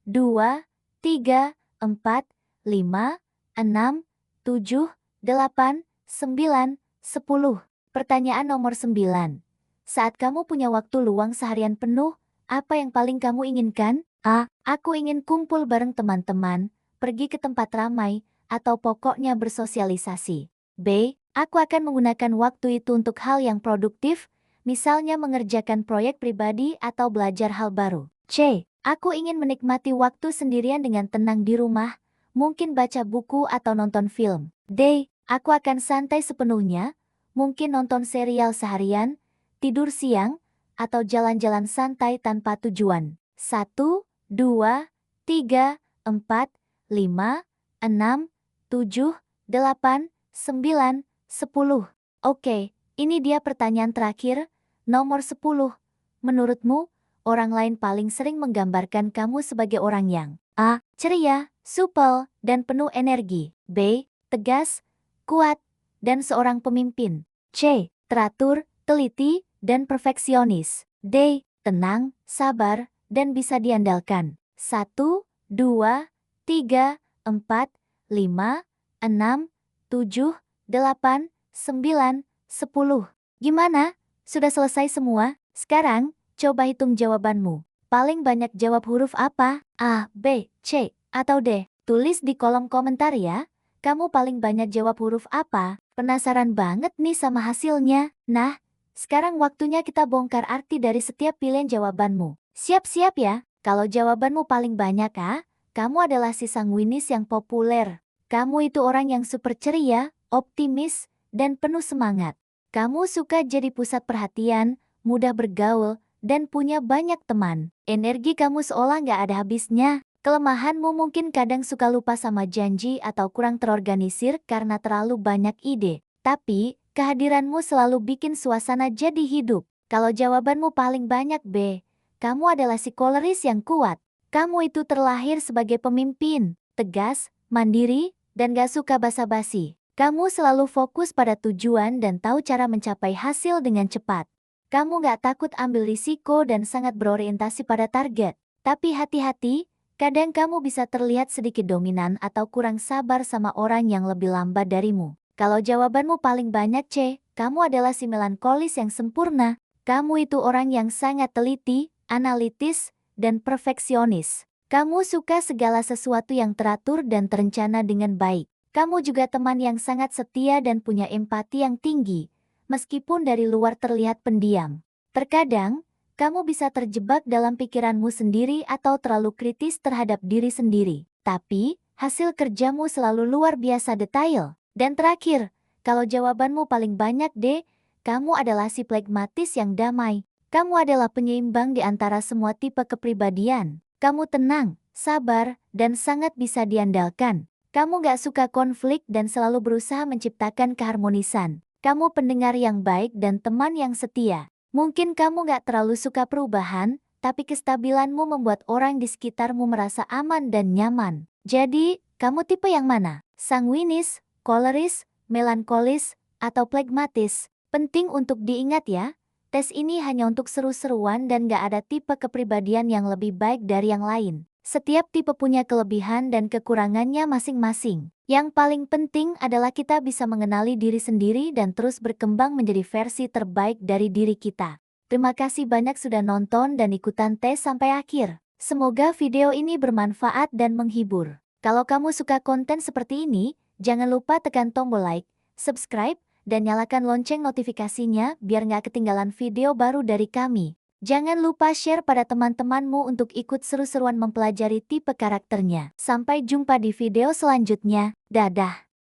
2, 3, 4, 5, 6, 7, 8, 9, 10. Pertanyaan nomor 9. Saat kamu punya waktu luang seharian penuh, apa yang paling kamu inginkan? A. Aku ingin kumpul bareng teman-teman, pergi ke tempat ramai, atau pokoknya bersosialisasi. B. Aku akan menggunakan waktu itu untuk hal yang produktif, misalnya mengerjakan proyek pribadi atau belajar hal baru. C. Aku ingin menikmati waktu sendirian dengan tenang di rumah, mungkin baca buku atau nonton film. D. Aku akan santai sepenuhnya, mungkin nonton serial seharian, tidur siang, atau jalan-jalan santai tanpa tujuan. 1, 2, 3, 4, 5, 6, 7, 8, 9, 10. Oke, ini dia pertanyaan terakhir, nomor 10. Menurutmu, orang lain paling sering menggambarkan kamu sebagai orang yang A. Ceria, supel, dan penuh energi. B. Tegas, kuat, dan seorang pemimpin. C. Teratur, teliti, dan perfeksionis. D. Tenang, sabar, dan bisa diandalkan. 1, 2, 3, 4, 5, 6, 7, 8, 9, 10. Gimana? Sudah selesai semua? Sekarang, coba hitung jawabanmu. Paling banyak jawab huruf apa? A, B, C, atau D? Tulis di kolom komentar ya. Kamu paling banyak jawab huruf apa? Penasaran banget nih sama hasilnya. Nah, sekarang waktunya kita bongkar arti dari setiap pilihan jawabanmu. Siap-siap ya. Kalau jawabanmu paling banyak kamu adalah si sanguinis yang populer. Kamu itu orang yang super ceria, optimis, dan penuh semangat. Kamu suka jadi pusat perhatian, mudah bergaul, dan punya banyak teman. Energi kamu seolah nggak ada habisnya. Kelemahanmu mungkin kadang suka lupa sama janji atau kurang terorganisir karena terlalu banyak ide. Tapi, kehadiranmu selalu bikin suasana jadi hidup. Kalau jawabanmu paling banyak B, kamu adalah psikoleris yang kuat. Kamu itu terlahir sebagai pemimpin, tegas, mandiri, dan gak suka basa-basi. Kamu selalu fokus pada tujuan dan tahu cara mencapai hasil dengan cepat. Kamu gak takut ambil risiko dan sangat berorientasi pada target. Tapi hati-hati, kadang kamu bisa terlihat sedikit dominan atau kurang sabar sama orang yang lebih lambat darimu. Kalau jawabanmu paling banyak C, kamu adalah si melankolis yang sempurna. Kamu itu orang yang sangat teliti, analitis, dan perfeksionis. Kamu suka segala sesuatu yang teratur dan terencana dengan baik. Kamu juga teman yang sangat setia dan punya empati yang tinggi, meskipun dari luar terlihat pendiam. Terkadang, kamu bisa terjebak dalam pikiranmu sendiri atau terlalu kritis terhadap diri sendiri. Tapi, hasil kerjamu selalu luar biasa detail. Dan terakhir, kalau jawabanmu paling banyak D, kamu adalah si pragmatis yang damai. Kamu adalah penyeimbang di antara semua tipe kepribadian. Kamu tenang, sabar, dan sangat bisa diandalkan. Kamu gak suka konflik dan selalu berusaha menciptakan keharmonisan. Kamu pendengar yang baik dan teman yang setia. Mungkin kamu gak terlalu suka perubahan, tapi kestabilanmu membuat orang di sekitarmu merasa aman dan nyaman. Jadi, kamu tipe yang mana? Sanguinis, koleris, melankolis, atau pragmatis? Penting untuk diingat ya, tes ini hanya untuk seru-seruan dan gak ada tipe kepribadian yang lebih baik dari yang lain. Setiap tipe punya kelebihan dan kekurangannya masing-masing. Yang paling penting adalah kita bisa mengenali diri sendiri dan terus berkembang menjadi versi terbaik dari diri kita. Terima kasih banyak sudah nonton dan ikutan tes sampai akhir. Semoga video ini bermanfaat dan menghibur. Kalau kamu suka konten seperti ini, jangan lupa tekan tombol like, subscribe, dan nyalakan lonceng notifikasinya biar nggak ketinggalan video baru dari kami. Jangan lupa share pada teman-temanmu untuk ikut seru-seruan mempelajari tipe karakternya. Sampai jumpa di video selanjutnya. Dadah!